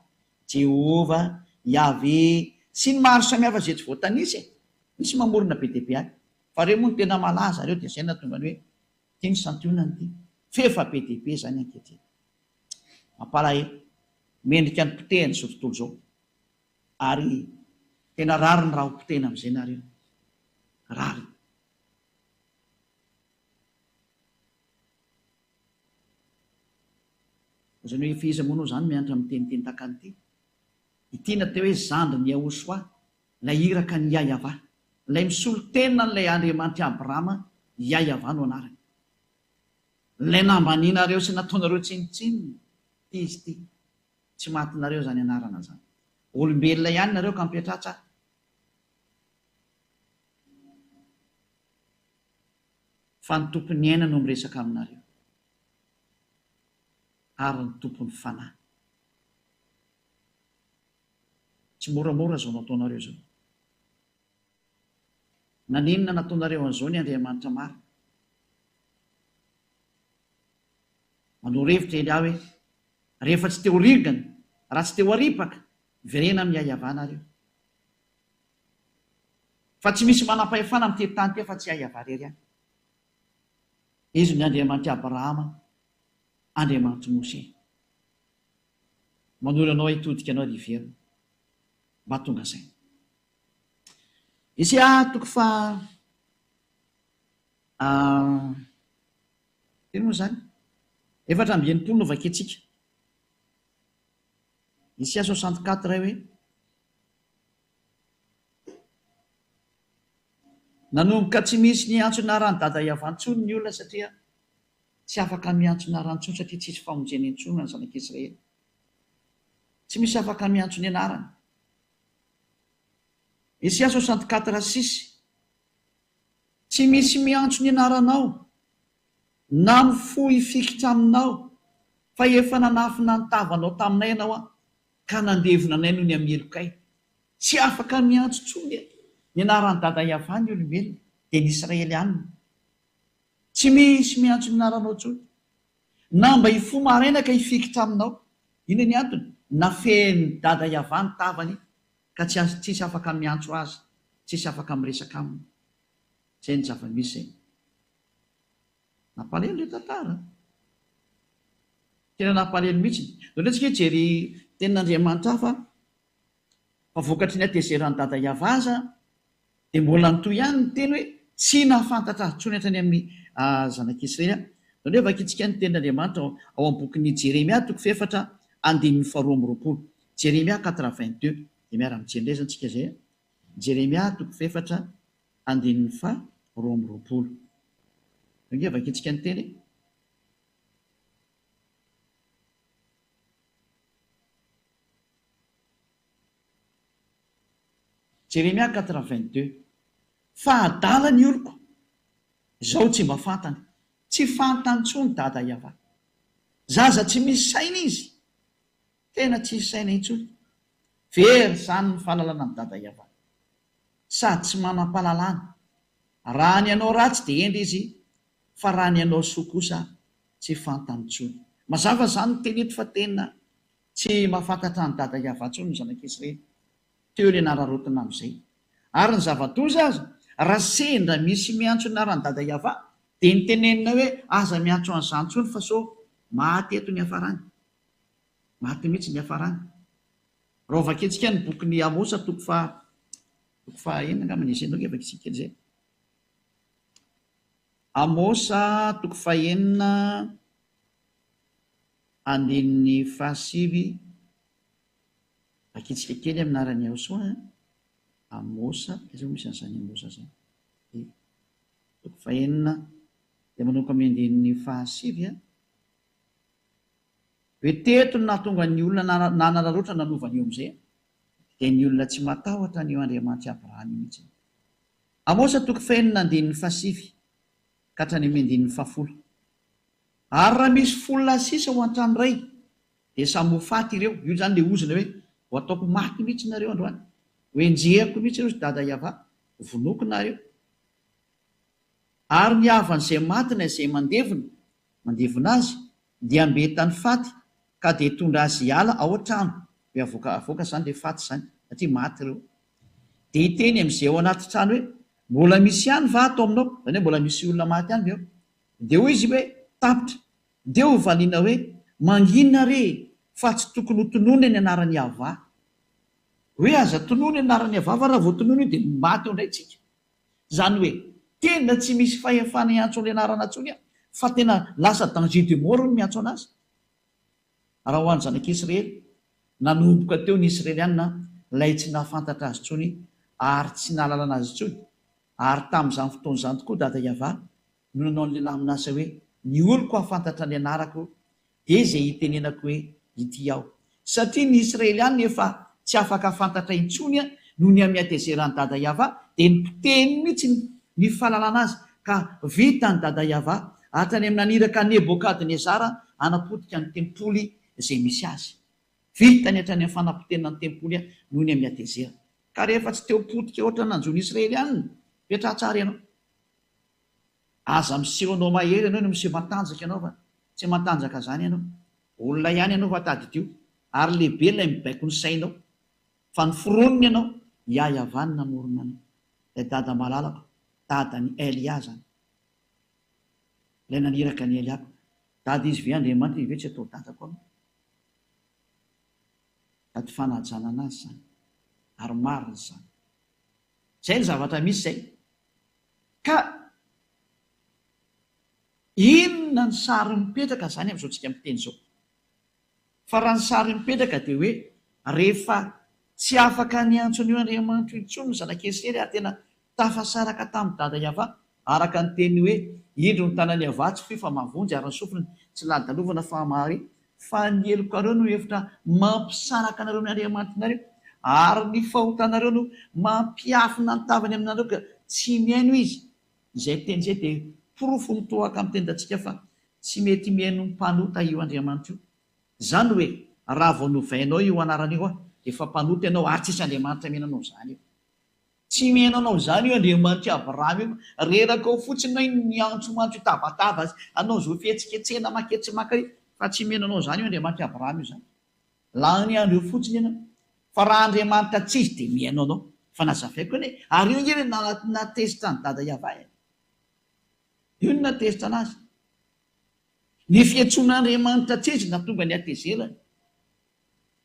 Jehova, Yahvé sy ny maro samihafa izay tsy voatanisy. Misy mamorona be dia be any. Fa reo moa no tena malaza reo, dia izay natonga ny hoe tiany santionany ity. Fefa be dia be izany ankehitriny. Mampalahelo, mendrika ny potehany izao tontolo izao. Ary tena rary ny raha ho potehana amin'izay nareo. Rary. Izany hoe efa iza moa zany mianatra amin'ny teniteny takan'ity. Ity natao hoe zandry ny Yahosoa, ilay iraka ny Yahvá, ilay misolo tenina n'ilay Andriamanitra Abrahama, Yahvá no anarany. Ilay nambaninareo sy nataonareo tsinitsininy, ty izy ty. Tsy matinareo zany anarana zany. Olombelona ihany nareo ka mipetratra. Fa ny tompon'ny aina no miresaka aminareo. Ary ny tompon'ny fanahy. Tsy moramora zao nataonareo zao. Naninona nataonareo an'izao ny Andriamanitra maro? Manao revitra ely aho hoe rehefa tsy teo rigana, raha tsy teo aripaka, verena amin'ny Yahvá nareo. Fa tsy misy manam-pahefana amin'ny teny-tany teo fa tsy Yahvá rery any. Izy ny Andriamanitra Abrahama, Andriamanitra Mose. Manolo anao hitodika anao riverina. Mba tonga izay. Isaiah toko fa teny moa zany 4:20 no vaketsika. Isaiah 64 hoe nanomboka tsy misy niantsona rany dada iavantsony ny olona satria tsy afaka miantsona rantsony satria tsisy famonjeny intsonona ny zanak'Israely. Tsy misy afaka miantsony anarany. Isias 64:6 tsy misy miantsony anaranao na mifohy fikitra aminao fa efa nanafina ny tavanao taminay ianao ka nandevona anay noho ny amelokay. Tsy afaka miantsontsony ny anarany dada Iavany ny olombelona dia ny Israelianina. Tsy misy miantsony anaranao tsony na mba hifoha maraina ka hifikitra aminao. Ino ny antony? Nafeny dada Iavany tavany ka tsisy afaka miantso azy, tsisy afaka miresaka aminy. Zay ny zava-misy zay. Nampalahelo ilay tantara. Tena nampalahelo mihitsy. Ohatsika jery tenin'Andriamanitra fa vokatry ny atezeran'ny dada Iavaza dia mbola nitoy ihany ny teny hoe tsy nahafantatra azy tsony hatrany amin'ny zanak'Israely. Zany hoe vakitsika ny tenin'Andriamanitra ao amin'ny bokin'ny Jeremia 4:22. Jeremia 4:22. Dia miara-mijery indray izany tsika zay. Jeremia 4:22. Angeo vakitsika ny teny. Jeremia 4:22. Fa adala ny oloko, izao tsy mba fantany, tsy fantany tsony dada Iavany. Zaza tsy misy saina izy, tena tsy misy saina intsony. Very zany ny fahalalana ny dada Iavany, sady tsy manam-pahalalana. Raha ny anao ratsy dia endry izy, fa raha ny anao soa kosa tsy fantany tsony. Mazava zany ny teny eto fa tena tsy mahafantatra ny dada Iavany tsony ny zanak'Israely. Teo ilay nararotina amin'izay. Ary ny zava-doza aza, raha sendra misy miantso ny anarany dada Iavany dia ny tenenina hoe aza miantso an'izany tsony fa so maty eto ny hafarany. Maty mihitsy ny hafarany. Raha vakitsika ny bokin'ny Amosa 4:9 angamba nisy enao vakitsika izay. Amosa 4:9 vakitsika kely amin'arany Aosoa. Amosa izay misy an'izany Amosa zany. 4:9 dia manomboka amin'ny 7. Hoe teto no nahatonga ny olona nanararoatra nanovany eo amin'izay dia ny olona tsy matahotra ny eo Andriamanitra Abrahamy mihitsy. Amosa 4:9 ka hatrany amin'ny 10. Ary raha misy folona sisa ho an-trano iray dia samy ho faty ireo. Io zany le ozina hoe ho ataoko maty mihitsy nareo androany, ho enjehako mihitsy ireo sy dada Iavany, vonoko nareo. Ary ny havan'izay matina izay mandevona azy dia ambetany faty ka dia tondra azy hiala ao an-trano. Hoe avoaka zany le faty zany satria maty ireo. Dia hiteny amin'izay ao anaty trano hoe mbola misy ihany va ato aminao, zany hoe mbola misy olona maty ihany ve ao. Dia hoy izy hoe tapitra, dia ho valiana hoe manginona re fa tsy tokony ho tonoina ny anaran'ny Iavany. Hoe aza tonoina ny anaran'ny Iavany fa raha vao tonoina io dia maty eo indray tsika. Zany hoe tena tsy misy fahefana iantso ny anarana tsony fa tena lasa danger de mort no miantso anazy. Raha ho an'ny zanak'Israely nanomboka teo ny Israelianina ilay tsy nahafantatra azy tsony ary tsy nahalalana azy tsony. Ary tamin'izany fotoan'izany tokoa dada Iavany no nanao ny lehilahy amin'asa hoe ny oloko hafantatra ny anarako dia izay hitenenako hoe ity aho. Satria ny Israelianina efa tsy afaka fantatra intsony noho ny amiatezerany dada Iavany dia nipoteny mihitsy ny fahalalana azy ka vita ny dada Iavany hatrany amin'ny naniraka Nebokadnezara hanapotika ny tempoly izay misy azy. Vita ny hatrany amin'ny fanapotenana ny tempoly noho ny amiatezera. Ka rehefa tsy teo potika ohatra nanjony Israelianina, petra tsara ianao. Aza miseho anao mahery ianao no miseho matanjaka ianao fa tsy matanjaka zany ianao. Olona ihany ianao fa tady tio ary lehibe ilay mibaiko ny sainao. Fa ny foroniny ianao Iavany namorona anao. Ilay dada malalako, dada ny Elia zany. Ilay naniraka ny Eliako. Dada izy ve Andriamanitra ve tsy atao dadako anao. Dady fanajana anazy zany. Ary marina zany. Zay ny zavatra misy zay. Ka inona ny sary mipetraka zany amin'izao tsika miteny izao. Fa raha ny sary mipetraka dia hoe rehefa tsy afaka niantso ny Andriamanitra intsony ny zanak'Israely ary tena tafasaraka tamin'ny dada Iava araka ny teny hoe indro ny tanany avatsy fifa mavonjy ary ny sofiny tsy ladalovana fa mary fa ny eloko areo no hevitra mampisaraka anareo ny Andriamanitrareo ary ny fahotanareo no mampiafina ny tavany aminareo ka tsy miaino izy. Izay teny izay dia porofo mitohaka amin'ny tendantsika fa tsy mety miaino ny mpanota io Andriamanitra io. Zany hoe raha vao novainao io anarana io efa mpanota ianao ary tsisy Andriamanitra miainanao zany io. Tsy miainanao zany io Andriamanitra Abrahama io, reraka ao fotsiny ny antsomatso tabataba anao zo fihetsiketsena maketsimaka io fa tsy miainanao zany io Andriamanitra Abrahama io zany. La ny andro io fotsiny ianao. Fa raha Andriamanitra tsy izy dia miaino anao. Fa nazavaiko hoe ary io nge natezitra ny dada Iava. Io no natezitra anazy. Ny fiantsoan'Andriamanitra tsy izy natonga ny atezelany.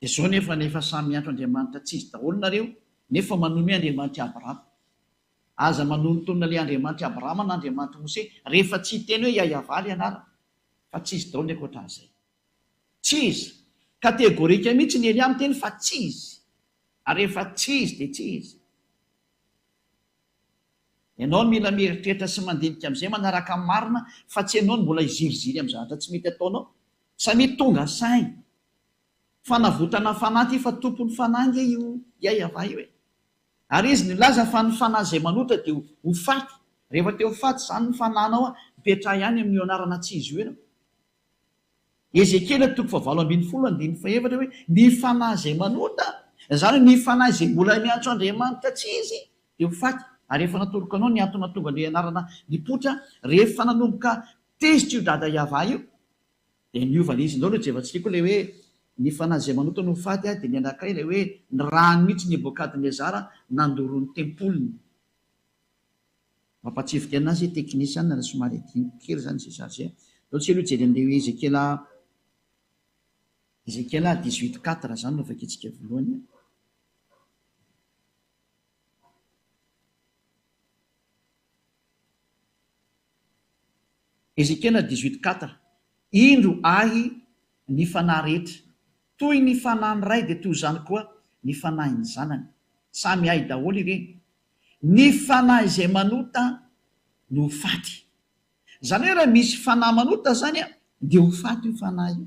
Dia zao nefa samy miantso Andriamanitra tsy izy daholo nareo nefa manome Andriamanitra Abrahama. Aza manontona le Andriamanitra Abrahama na Andriamanitra Mose rehefa tsy teny hoe Iava le anarana fa tsy izy daholo ny ankoatran'izay. Tsy izy. Kategorika mihitsy ny Eliam teny fa tsy izy. Ary rehefa tsy izy dia tsy izy. Ianao mila mieritreritra sy mandinika amin'izay manaraka amin'ny marina fa tsy ianao no mbola iziriziry amin'ny zavatra tsy mety ataonao. Samy tonga sainy. Fanavotana fanahy ty fa tompony fanangy io Iava io e. Ary izy nilaza fa ny fanahy izay manotra dia ho faty. Rehefa teo faty izany ny fanahinao mipetraha ihany amin'io anarana tsy izy io ianao. Ezekiel 7:20-24 hoe ny fanahy izay manota, izany ny fanahy izay mbola miantso Andriamanitra tsy izy dia ho faty. Ary rehefa natoroka anao ny antony tonga ny anarana nipotra rehefa nanomboka tezitra io dada Iava io dia niovana izy indao ilay jevantsika koa ilay hoe ny fanahy izay manota no faty dia ny anankiray ilay hoe ny rano mihitsy Nebokadnezara nandoro ny tempolony. Mampatsifika anazy teknisiana na somary adiniky kely zany izay sarge. Dao tsy aloha jery an'ilay Ezekiel 18:4 zany no vakitsika voalohany. Ezekiel 18:4 indro ahy ny fanahy rehetra toy ny fanahy ny ray dia toy izany koa ny fanahy ny zanany samy ahy daholo ireny. Ny fanahy izay manota no faty. Zany hoe raha misy fanahy manota zany dia ho faty io fanahy io.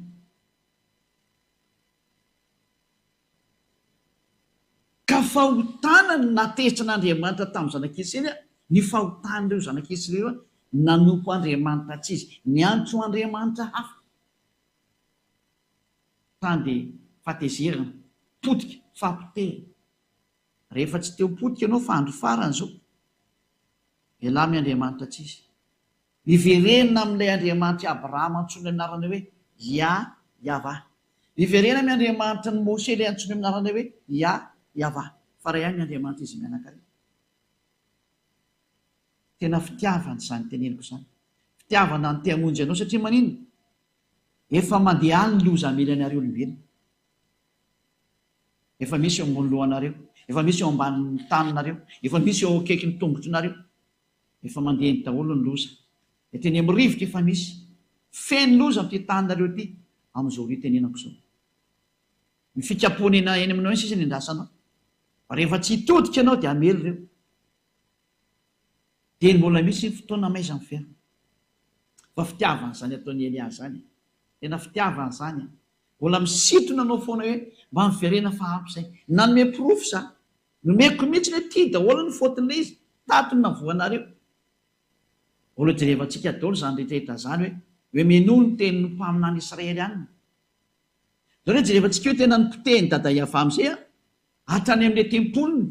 Ka fahotana ny natezitra n'Andriamanitra tamin'ny zanak'Israely ny fahotan'ireo zanak'Israely nanompo Andriamanitra tsy izy, niantso Andriamanitra hafa. Tany dia fatezerana, potika, fampitehana. Rehefa tsy teo potika ianao fa andro farany zao, velamy Andriamanitra tsy izy. Niverenina amin'ilay Andriamanitra Abrahama antsoina amin'ny anarana hoe Iava. Niverena amin'ny Andriamanitra ny Mose ilay antsoina amin'ny anarana hoe Iava. Fa ray ihany ny Andriamanitra izy mianakary. Tena fitiavana izany teneniko izany. Fitiavana ny te-hamonjy anao satria manino? Efa mandeha any ny loza-melanareo olombelona. Efa misy eo ambony lohanareo, efa misy eo ambanin'ny taninareo, efa misy eo akaikin'ny tongotronareo. Efa mandeha ny daholo ny loza. Teny amin'ny rivotra efa misy. Feno loza amin'ity taninareo ity amin'izao tenenako izao. Ny fikapoana eny aminao iny sisa ny andrasanao. Rehefa tsy hitodika ianao dia amely ireo. Dia mbola misy fotoana maizany fiainana. Fa fitiavana izany ataon'ny Elia zany. Tena fitiavana izany. Mbola misintona anao foana hoe mba miverena fa ampy izay. Nanome porofo za. Nomeko mihitsy hoe ity daholo ny faotin'ilay izy. Tatony na voanareo. Mbola jerevantsika daholo izany rehetrarehetra zany hoe menoa ny tenin'ny mpaminany Israely ihany. Zao hoe jerevantsika hoe tena ny potehiny dada Iava amin'izay hatrany amin'ilay tempolony.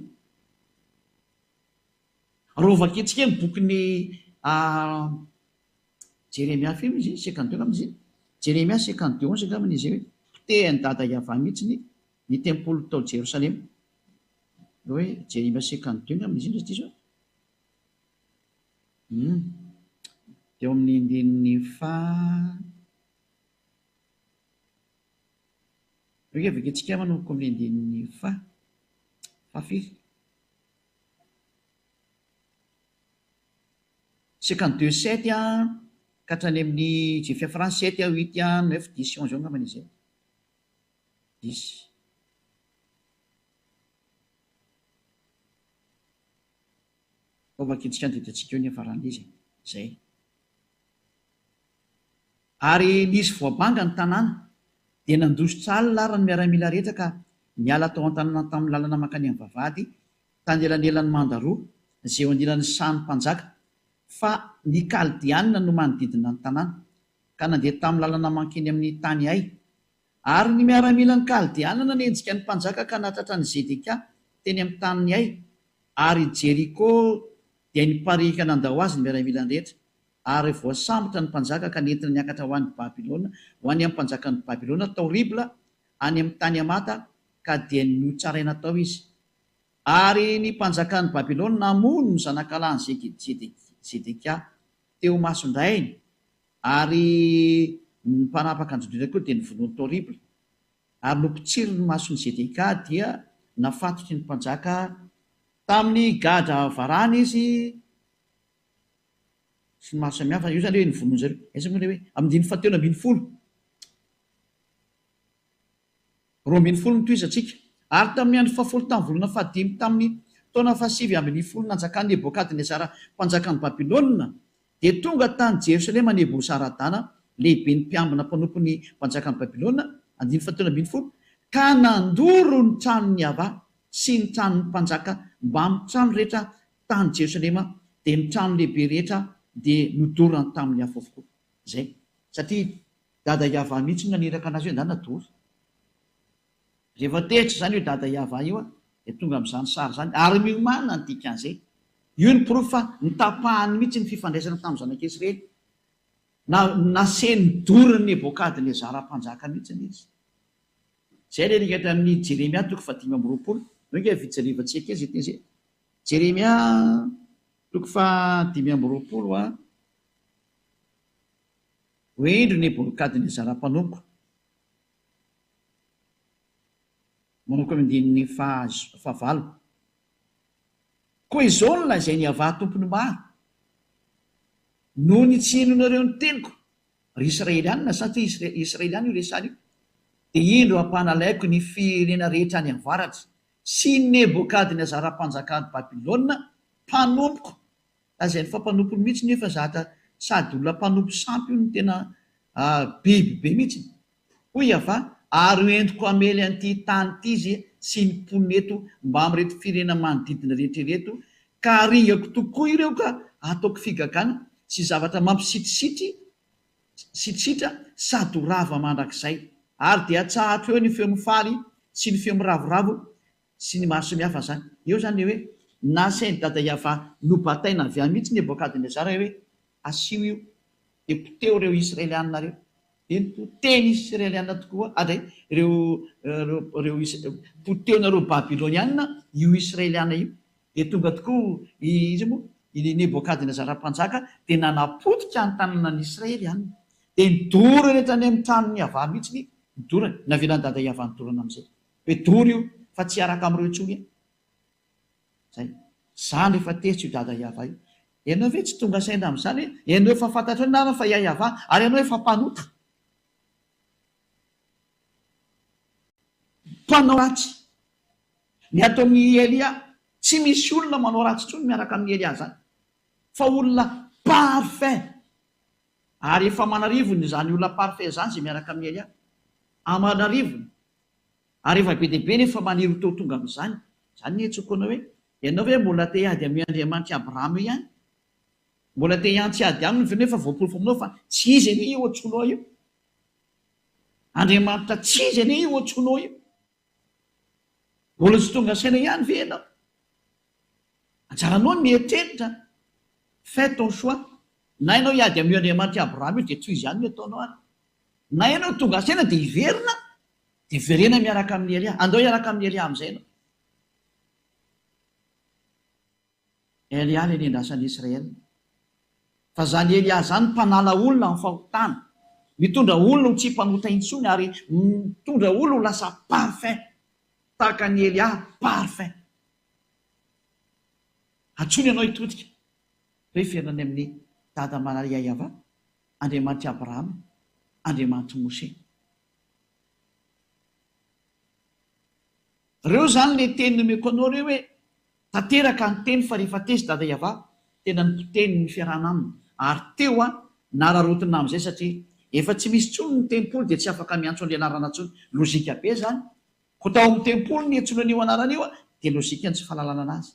Rovakitsika ny bokin'ny Jeremia fimy izy 52 amin'izy. Jeremia 52:11 angambany izy hoe potehiny dada Iava mihitsy ny tempolo tao Jerosalema. Hoe Jeremia 52 angambany izy indray zao. Teo amin'ny andininy hoe vakitsika manomboka amin'ny andininy fafy. 52:7 ka hatrany amin'ny Jefia France 7, 8, 9, 10, 11 angambany izy. 10. ovakitsika andidiantsika eo ny afaran'izy zay. Ary nisy voabanga ny tanàna dia nandositra alina ary ny miaramila rehetra ka niala tao an-tanàna tamin'ny lalana mankany amin'ny vavahady tany elanelan'ny mandaroa izay eo anilan'ny sany mpanjaka, fa ny kaldianina no manodidina ny tanàna ka nandeha tamin'ny lalana mankeny amin'ny tany ay. Ary ny miaramila ny kaldianina nenjika ny mpanjaka ka natratra ny Zedeka teny amin'ny tany ay, ary Jeriko dia niparika nandao azy ny miaramila ny rehetra. Ary voasambotra ny mpanjaka ka nentina niakatra ho an'ny Babilôna, ho any amin'ny mpanjakan'ny Babilôna tao Ribla any amin'ny tany Amata, ka dia notsaraina tao izy. Ary ny mpanjakan'ny Babilôna namono ny zanakalany Zedeka teo mason-drainy, ary ny mpanapaka anjodrina koa dia nivonoany tao Ribla. Ary nompitsiry ny mason'ny Zedeka dia nafatotry ny mpanjaka tamin'ny gadra varana izy sy ny maro samihafa. Io zany hoe nivonoany zareo esa moa le hoe amin'ny 720 roa-mbin'ny folo notoizatsika. Ary tamin'ny andro fahafolo tamin'ny volana fahadimy tamin'ny taona fahasivy-ambin'ny-folo nanjakany Nebokadnezara mpanjakan'ny Babilôna dia tonga tany Jerosalema Nebosaradana lehibe ny mpiambina mpanompon'ny mpanjakan'ny Babilôna 720 ka nandoro ny tranony Ava sy ny tranony mpanjaka mba amin'ny trano rehetra tany Jerosalema, dia ny trano lehibe rehetra dia nodorana tamin'ny hafa avokoa zay, satria dada Iava mihitsy naneraka anazy hoe ndany nadoro. Rehefa tehitra zany hoe dada Iava io dia tonga amin'izany sary zany, ary miomana ny dikan'izay. Io ny proof fa nitapahany mihitsy ny fifandraisana tamin'ny zanak'Israely, naseny dorany Nebokadnezara mpanjaka mihitsy izy. Zay le nikatra amin'ny Jeremia 5:20 noinge vijalivantsika izy teny zay. Jeremia 5:20 hoendry Nebokadnezara mpanompo. Manao koa mindininy fahavalo. Koa izao no lazainy Iava tompony maro noho ny tsy inonareo ny teniko ry Israelianina, satria Israeliana io resany io, dia indro ampanalaiko ny firenena rehetra any avaratra sy Nebokadnezara mpanjakan'ny Babilôna mpanompoko. Lazainy fa mpanompony mihitsy nefa zata sady olona mpanompo sampy io ny tena biby be mihitsy. Hoy Iava, ary hoentiko amely an'ity tany ity izy sy ny mponeto mba amin'reto firenena manodidina rehetrareto, ka aringako tokoa ireo ka ataoko figagana sy zavatra mampisitrisitra sady rava mandrakizay. Ary dia atsahatra eo ny feo mifaly sy ny feo miravoravo sy ny maro samihafa zany. Eo zany hoe nasainy dada Iava nobataina avy any mihitsy Nebokadnezara hoe asio io dia poteo ireo Israelianina reo, dia poteny Israelianina tokoa ary poteonareo Babilônianina io Israelianina io. Dia tonga tokoa izy moa i Nebokadnezara mpanjaka dia nanapotika ny tanànan'ny Israelianina, dia nidoro rehetra any amin'ny tranony Iava mihitsy ny nidorany. Navelan'ny dada Iava nidorana amin'izay hoe doro io fa tsy araka amin'ireo intsony zay. Zany rehefa teritra io dada Iava io. Ianao ve tsy tonga saina amin'izany hoe ianao efa fantatra hoe nana fa ia Iava ary ianao efa mpanota, mpanao ratsy. Ny atao amin'ny Elia tsy misy olona manao ratsy intsony miaraka amin'ny Elia zany, fa olona parfait. Ary efa manarivony zany olona parfait zany zay miaraka amin'ny Elia, amanarivony. Ary efa be dia be nefa maniry teo tonga amin'izany. Zany ny etsokonao hoe ianao hoe mbola te hiady amin'ny Andriamanitra Abrahama ihany, mbola te hiantsy ady aminy nefa voapolofo aminao fa tsy izy anie io ohatronao io. Andriamanitra tsy izy anie io ohatronao io. Mbola tsy tonga saina ihany ve ianao? Anjaranao ny mieritreritra, fais ton choix. Na ianao hiady amin'ny Andriamanitra Abrahama io dia tsy izy ihany no ataonao ary. Na ianao tonga saina dia hiverina, dia verena miaraka amin'ny Elia. Andao hiaraka amin'ny Elia amin'izay ianao. Elia ilay nendasan'ny Israely. Fa zany Elia zany mpanala olona amin'ny fahotana, mitondra olona ho tsy mpanota intsony ary mitondra olona ho lasa parfait tahaka ny Elia parfait. Atsony ianao hitodika rehefa any amin'ny dada Maria Iava, Andriamanitra Abrahama, Andriamanitra Mose. Reo zany le teny nomeko anao reo hoe tanteraka ny teny fa rehefa tezy dada Iava tena nypiteny ny fiarahana aminy. Ary teo nararotina amin'izay satria efa tsy misy tsony ny tempoly dia tsy afaka miantso an'le anarana tsony. Lozika be zany. Ko tao amin'ny tempoly ny etsono an'io anaran'io dia lozika ny tsy fahalalana anazy.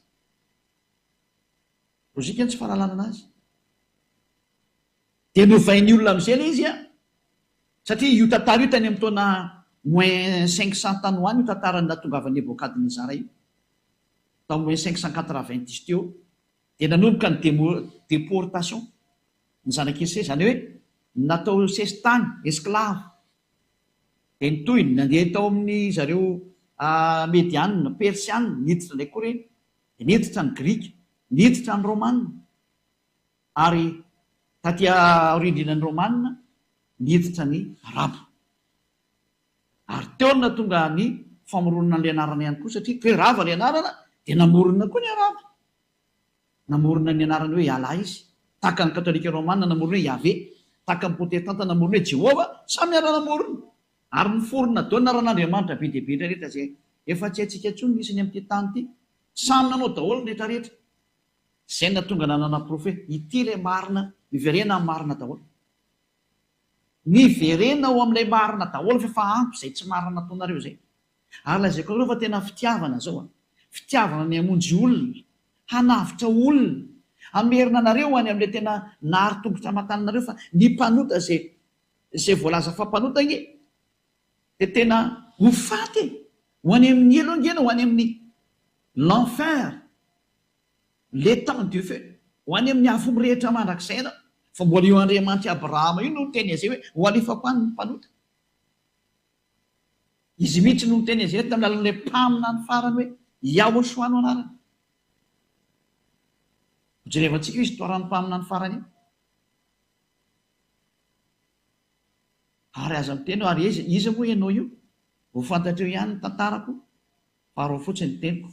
Lozika ny tsy fahalalana anazy. Dia novain'ny olona amin'izay ilay izy satria io tantara io tany amin'ny taona moins 500 tany ho any io tantara natongavany Nebokadnezara io. Tao moins 590 teo dia nanomboka ny déportation ny zanak'Israely, zany hoe natao sesitany esclave. Dia nitoy nandeha tao amin'ny zareo Medianina, Persianina, niditra ilay koa ireny, dia niditra ny Grika, niditra ny Romanina, ary taty aorindrinan'ny Romanina niditra ny Arabo. Ary teo na tonga ny famoronana ny anarana ihany koa satria hoe rava ny anarana dia namorona koa ny Arabo. Namorona ny anarany hoe Allah izy. Tahaka ny katolika Romanina namorona hoe Yahvé, tahaka ny protestanta namorona hoe Jehova, samy ara namorona. Ary ny forona dao naran'Andriamanitra be dia be rehetra izay efa tsy haintsika intsony misy ny amin'ity tany ity. Samy nanao daholo rehetra rehetra. Izay natonga nanana profeta ity ilay marina, miverena amin'ny marina daholo. Miverena ao amin'ilay marina daholo fa ampy izay tsy marina nataonareo izay. Ary lazaiko anareo fa tena fitiavana zao. Fitiavana ny hamonjy olona, hanavitra olona, hamerina anareo any amin'ilay tena nahary tongotra aman-tananareo fa ny mpanota izay voalaza fa mpanotana dia tena ho faty ho any amin'ny elongena, ho any amin'ny l'enfer, l'étang du feu, ho any amin'ny afo mirehetra mandrakizay fa mbola io Andriamanitra Abrahama io no teny izay hoe ho alefako any ny mpanota. Izy mihitsy no teny izay tamin'ny alalan'ilay mpamina ny farany hoe Yahoshua no anarany. Jerevantsika io histoiran'ny mpamina ny farany io. Ary aza miteny ary iza moa ianao io? Ho fantatreo ihany ny tantarako, faharoa fotsiny teniko,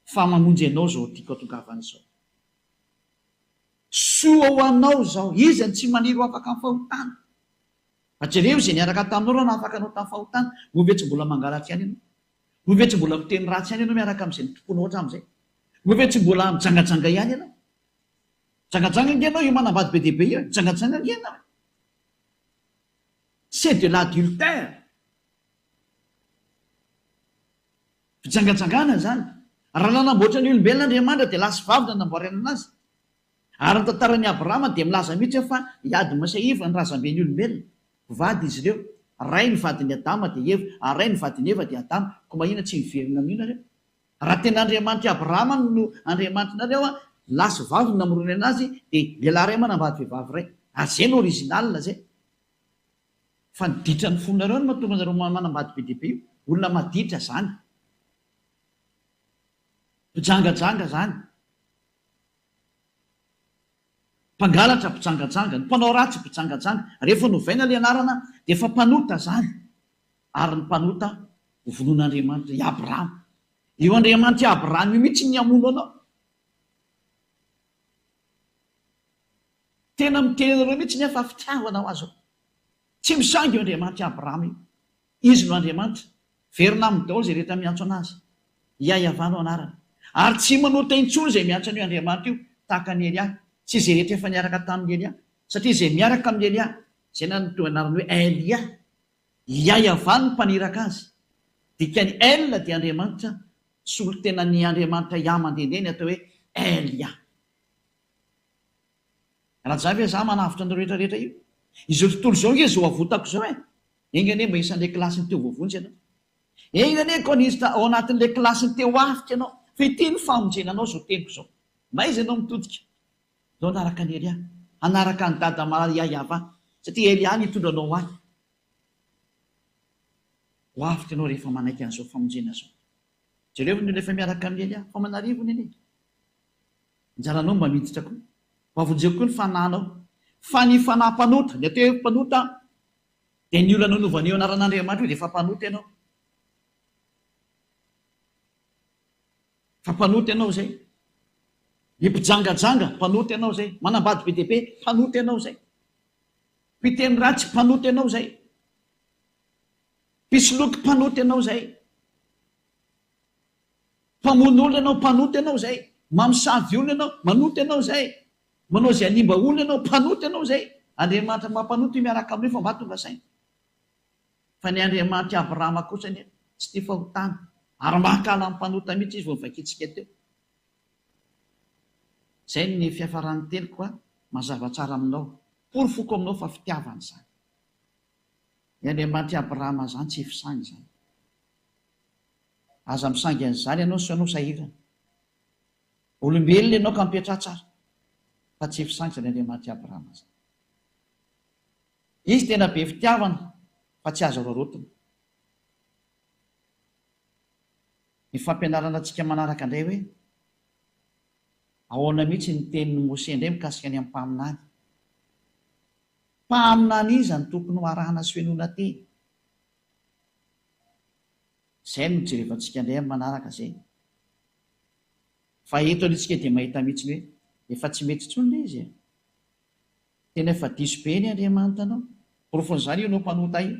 fa mamonjy ianao zao tiako atongavana izao. Soa ho anao zao, iza ny tsy maniry ho afaka amin'ny fahotana. Jereo izay niaraka taminao na afaka anao tamin'ny fahotana, ove tsy mbola mangalatry ihany ianao, ove tsy mbola miteny ratsy ihany ianao miaraka amin'izay tomponao hatramin'izay, ove tsy mbola mijangajanga ihany ianao. Jangajanga ianao io manambady be dia be io, jangajanga ianao. C'est de l'adultère. Fijangajangana zany. Raha nanamboatra ny olombelona Andriamanitra dia lasa vavy nanamboarana anazy. Ary ny tantaran'ny Abrahama dia milaza mihitsy fa hiady masaiva ny razamben'ny olombelona. Vady izy ireo. Ray ny vadin'ny Adama dia Eva, ary ray ny vadin'ny Eva dia Adama. Ko mahina tsy miverina amin'io nareo. Raha tena Andriamanitra Abrahama no Andriamanitra nareo lasa vavy namorony anazy dia lehilahy ray manambady vehivavy ray. Ary zay no original zay. Fa niditra ny fonareo no mahatonga anareo manambady be dia be io. Olona maditra zany. Mpijangajanga zany. Mpangalatra mpijangajanga, ny mpanao ratsy mpijangajanga. Rehefa novaina ilay anarana dia efa mpanota zany. Ary ny mpanota ho vonon'Andriamanitra i Abrahama. Io Andriamanitra Abrahama io mihitsy ny hamono anao. Tena miteny anareo mihitsy nefa fitiavana ho azo. Tsy misangy io Andriamanitra Abrahama io. Izy no Andriamanitra. Verina amin'ny daholo izay rehetra miantso anazy. Iaiavano anarany. Ary tsy manota intsony izay miantso an'io Andriamanitra io tahaka ny Elia. Tsy izay rehetra efa niaraka tamin'ny Elia. Satria izay miaraka amin'ny Elia, izay no anarany hoe Elia. Iaiavano ny mpaniraka azy. Dikany El dia Andriamanitra, solo tena ny Andriamanitra Ia mandehandeha ny atao hoe Elia. Raha zavy za manavitra ny rehetra rehetra io. Izao tontolo izao nge zao avotako zao engane mba isan'ilay kilasy ny teo vovonjy ianao. Engane konista ao anatin'ilay kilasy ny teo afika ianao. Fa ity ny famonjena anao zao teniko zao. Maiza ianao mitodika. Zao anaraka ny Elia. Anaraka ny dada Maria Iava. Satria Elia nitondra anao any. Ho afika ianao rehefa manaiky an'izao famonjena zao. Jereo ny rehefa miaraka amin'ny Elia. Fa manarivo nene. Njaranao mba miditra koa. Mavonjeko koa ny fananao. Fa ny fanampanota, ny atao hoe mpanota, dia ny olana novan'io anaran'Andriamanitra io dia efa mpanota ianao. Fa mpanota ianao zay. Ny mpijangajanga, mpanota ianao zay. Manambady be dia be, mpanota ianao zay. Mpiteny ratsy, mpanota ianao zay. Mpisoloky, mpanota ianao zay. Mpamono olona ianao, mpanota ianao zay. Mamosavy olona ianao, manota ianao zay. manao zay animba olona ianao, mpanoty ianao zay. Andriamanitra mampanoty miaraka amin'io fa mahatonga saina. Fa ny Andriamanitra Abrahama kosa ny tsy tia fahotana, ary mahakala amin'ny mpanota mihitsy izy vao nivakitsika teo. Zay ny fiafarany teliko mazava tsara aminao, porofoko aminao fa fitiavana zany. Ny Andriamanitra Abrahama zany tsy fisangy zany. Aza misangy an'izany ianao sy anao sahirana. Olombelona ianao ka mipetra tsara, fa tsy fisangy zany Andriamanitra Abrahama zany. Izy tena be fitiavana fa tsy azo rarotina. Ny fampianarana antsika manaraka indray hoe ahoana mihitsy ny tenin'ny Mose indray mikasika ny amin'ny mpaminany. Mpaminany izy ny tokony ho arahana sy fienoana teny. Izay no jerevantsika indray amin'ny manaraka zay. Fa eto antsika dia mahita mihitsy hoe efa tsy mety intsony ilay izy. Tena efa diso be ny Andriamanitra anao. Porofon'izany ianao mpanota io.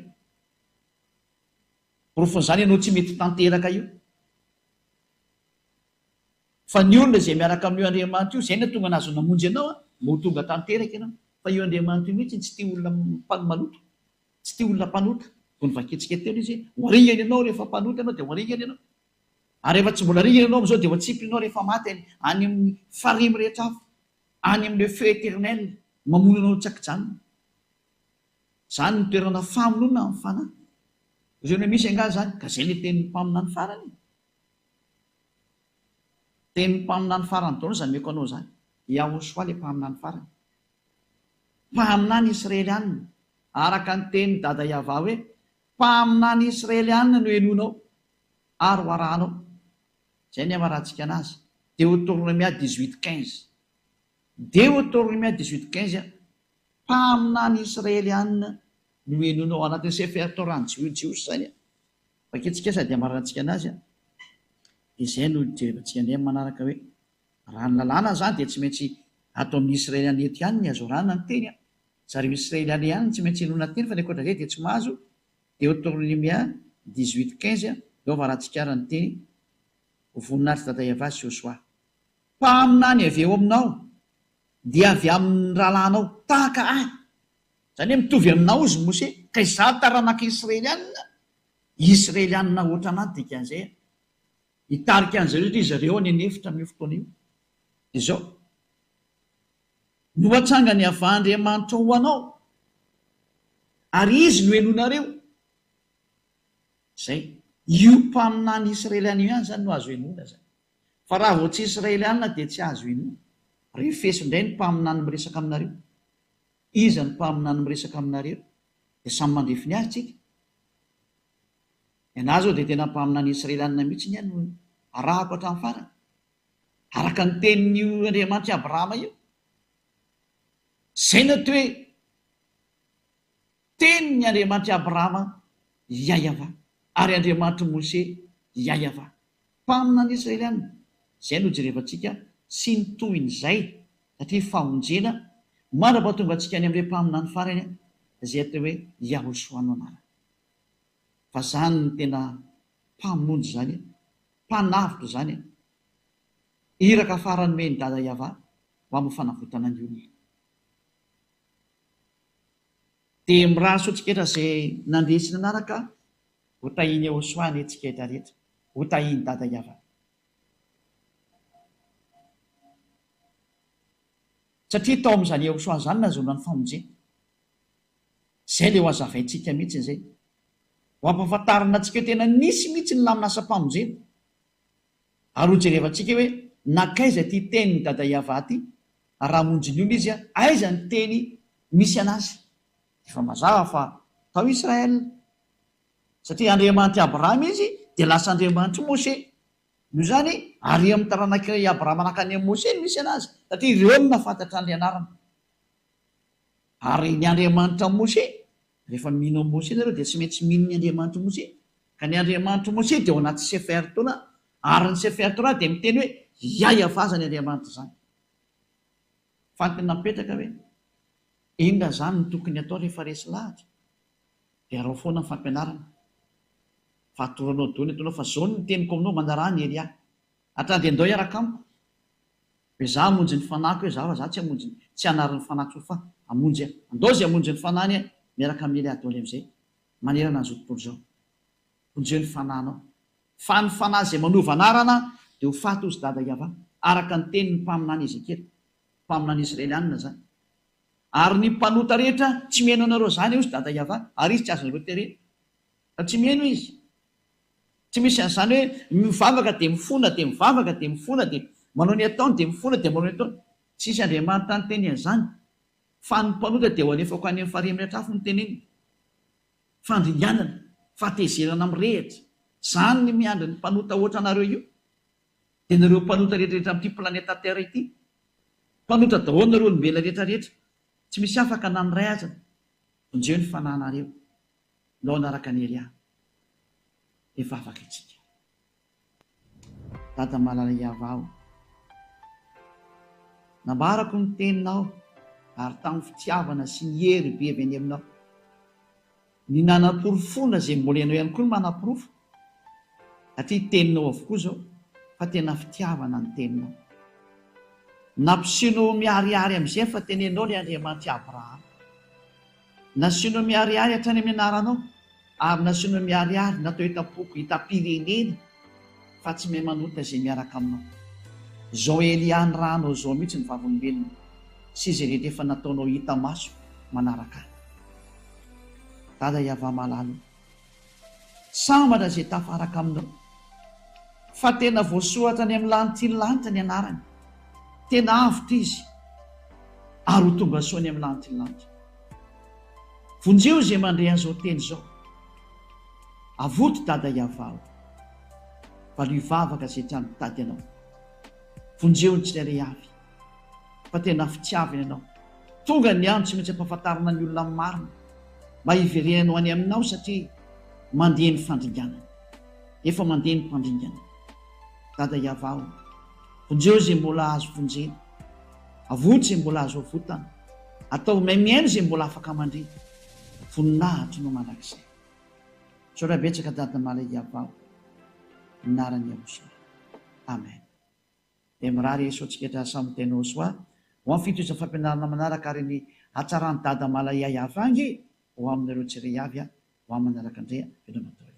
Porofon'izany ianao tsy mety tanteraka io. Fa ny olona izay miaraka amin'io Andriamanitra io, izay no tonga nazo namonjy ianao, mo tonga tanteraka ianao. Fa io Andriamanitra io mihitsy tsy tia olona maloto, tsy tia olona mpanota. Vao nivakitsika teo izy, waringana ianao rehefa mpanota ianao dia waringana ianao. Ary rehefa tsy mbola ringana ianao amin'izao dia watsipy ianao rehefa maty any amin'ny farimy rehetra avy, any amin'ilay feu éternel, mamono ianao tsaki-janona. Zany ny toerana famonoana amin'ny fanahy. Izay no misy angaha zany, ka izay ny tenin'ny mpaminany farany. Tenin'ny mpaminany farany taona izany meko anao zany. Yahoshua ilay mpaminany farany. Mpaminany Israelianina, araka ny tenin'ny dada Yahva hoe mpaminany Israelianina no henonao ary ho arahanao. Izay ny amarantsika anazy. Deutéronomia 18:15. Deutéronomia 18:15. Mpaminany Israelianina no henonao anatin'ny Sefer Torah Jiosy zany. Fakitsikesa dia amarantsika anazy. Izay no jerevantsika indray manaraka hoe raha ny lalàna zany dia tsy maintsy ato amin'ny Israeliana eto ihany ny azo rana ny teny. Zareo Israeliana ihany tsy maintsy henona teny fa ny ankoatra izay dia tsy mahazo. Deutéronomia 18:15. Eo avarantsika ny teny ho voninahitra dada Yahva sy Joshua. Mpaminany avy eo aminao dia avy amin'ny rahalanao tahaka ahy. Zany hoe mitovy aminao izy Mose, ka izaho taranaka Israelianina. Israelianina ohatra anaty dikan'izay. Hitarika an'izareo izy zareo any anefitra amin'io fotoana io. Izao. No hatsanga ny avy Andriamanitra ho anao, ary izy no henonareo. Zay. Io mpaminany Israeliana ihany zany no azo henona zany. Fa raha vao tsy Israelianina dia tsy azo henona. Refeso indray ny mpaminany miresaka aminareo. Iza ny mpaminany miresaka aminareo? Dia samy mandrefy ny azy tsika. Ianahy zao dia tena mpaminany Israelianina mihitsy ny ihany no arahako hatramin'ny farany. Araka ny tenin'io Andriamanitra Abrahama io. Zay no hoe tenin'ny Andriamanitra Abrahama Yahva, ary Andriamanitra Mose Yahva. Mpaminany Israelianina. Izay no jerevantsika sy ny tohin'izay satria fahonjena mandrapa tonga antsika any amin'ilay mpaminany farany izay atao hoe Yahoshua no anarany. Fa zany ny tena mpamonjy zany, mpanavitra zany, iraka farany meny dada Yahva ho amin'ny fanavotana ny olona. Dia miraso antsika izay nandresy nanaraka ho tahiny Yahoshua ny antsika rehetra, ho tahiny dada Yahva. Satria tao amin'izany Yahoshua zany nahazoana ny famonjena. Izay ilay ho hazavaintsika mihitsy izay. Ho ampahafantarana antsika tena nisy mihitsy ny lamin'asa-pamonjena. Ary ho jerevantsika hoe nakaiza ty tenin'ny dada Yahva ty, raha monjy ny olona izy aiza ny teny misy anazy. Efa mazava fa tao Israel. Satria Andriamanitra Abrahama izy dia lasa Andriamanitra Mose. Io zany ary amin'ny taranak'i Abrahama nakany amin'ny Mose no misy anazy. Satria ireo no nafantatra ny anarana. Ary ny Andriamanitra Mose, rehefa mino amin'ny Mose zareo dia tsy maintsy mino ny Andriamanitra Mose. Ka ny Andriamanitra Mose dia ao anaty Sefer Torah. Ary ny Sefer Torah dia miteny hoe Yahva zany Andriamanitra zany. Fantany napetraka hoe inona zany no tokony atao rehefa resy lahatra. Dia arao foana ny fampianarana. Fatoranao dony atonao fa zao ny teniko aminao mandarany Elia. Hatrany dia andao hiaraka amiko. hoe za hamonjy ny fanahiko hoe za tsy hamonjy tsy hanarin'ny fanahiko fa amonjy andaozy hamonjy ny fanahny miaraka amin'ny adoly am'izay manerana an'izao tontolo zao onjeo ny fananao fa ny fanahy zay manova anarana dia ho faty ozy dada iava araka ny teny ny mpaminany Ezekely mpaminany Israelianina zany ary ny mpanota rehetra tsy mihaino anareo zany ozy dada iava ary izy tsy azonareo terena fa tsy mihaino izy tsy misy an'izany hoe mivavaka dia mifona dia mivavaka dia mifona dia manao ny ataony dia mifona dia manao ny ataony tsisy Andriamanitra ny teny an'izany fa ny mpanota dia ho anefako any amin'ny farihy mirehatra afo ny teneny fandringanana fatezerana mirehitra zany ny miandry ny mpanota ohatra anareo io dia nareo mpanota rehetrarehetra amin'ity planeta terre ity mpanota daholo nareo lombelona rehetrarehetra tsy misy afaka na ny ray azana onjeo ny fananareo nao anaraka ny Elia efa afaka itsika dada malala iavao nambarako ny teninao ary tamin'ny fitiavana sy ny hery be avy any aminao ny nanam-porofona zay mbola ianao ihany koa ny manam-porofo satria teninao avokoa zao fa tena fitiavana ny teninao nampisinao miariary amin'izay fa tenenao ilay Andriamanitra Abrahama nasianao miariary hatrany amin'ny anaranao ary nasianao miariary natao hitapoko hitam-pirenena fa tsy mahay manota zay miaraka aminao zao Elia ny rahanao zao mihitsy ny vavolombelona sy izay rehetra efa nataonao hita maso manaraka dada iava malalo sambatra zay tafaraka aminao fa tena voasoratra ny amin'ny lanitry ny lanitra ny anarany tena avitra izy ary ho tonga soa ny amin'ny lanitry ny lanitra vonjeo zay mandre an'izao teny zao avoto dada iavao fa lo hivavaka zay trano tady ianao vonjeo ny tsirairay avy fa tena fitiavina ianao tonga ny ano tsy maintsy ampahafantarana ny olona marina mba hiverenanao any aminao satria mandeha ny fandringanana efa mandeha ny mpandringana dada iavao vonjeo zay mbola azo vonjena avoto zay mbola azo avotana atao maimiaino zay mbola afaka mandre voninahitry no mandrakizay sorabetsaka dada mala iavao minarany Yaosua amen dia mirary esotsiketra samy tenao soa ho amin'ny fitoza fampianarana manaraka ary ny hatsarany dada mala iavangy ho aminareo tsiray avy ho amin'ny manaraka indray velomatoa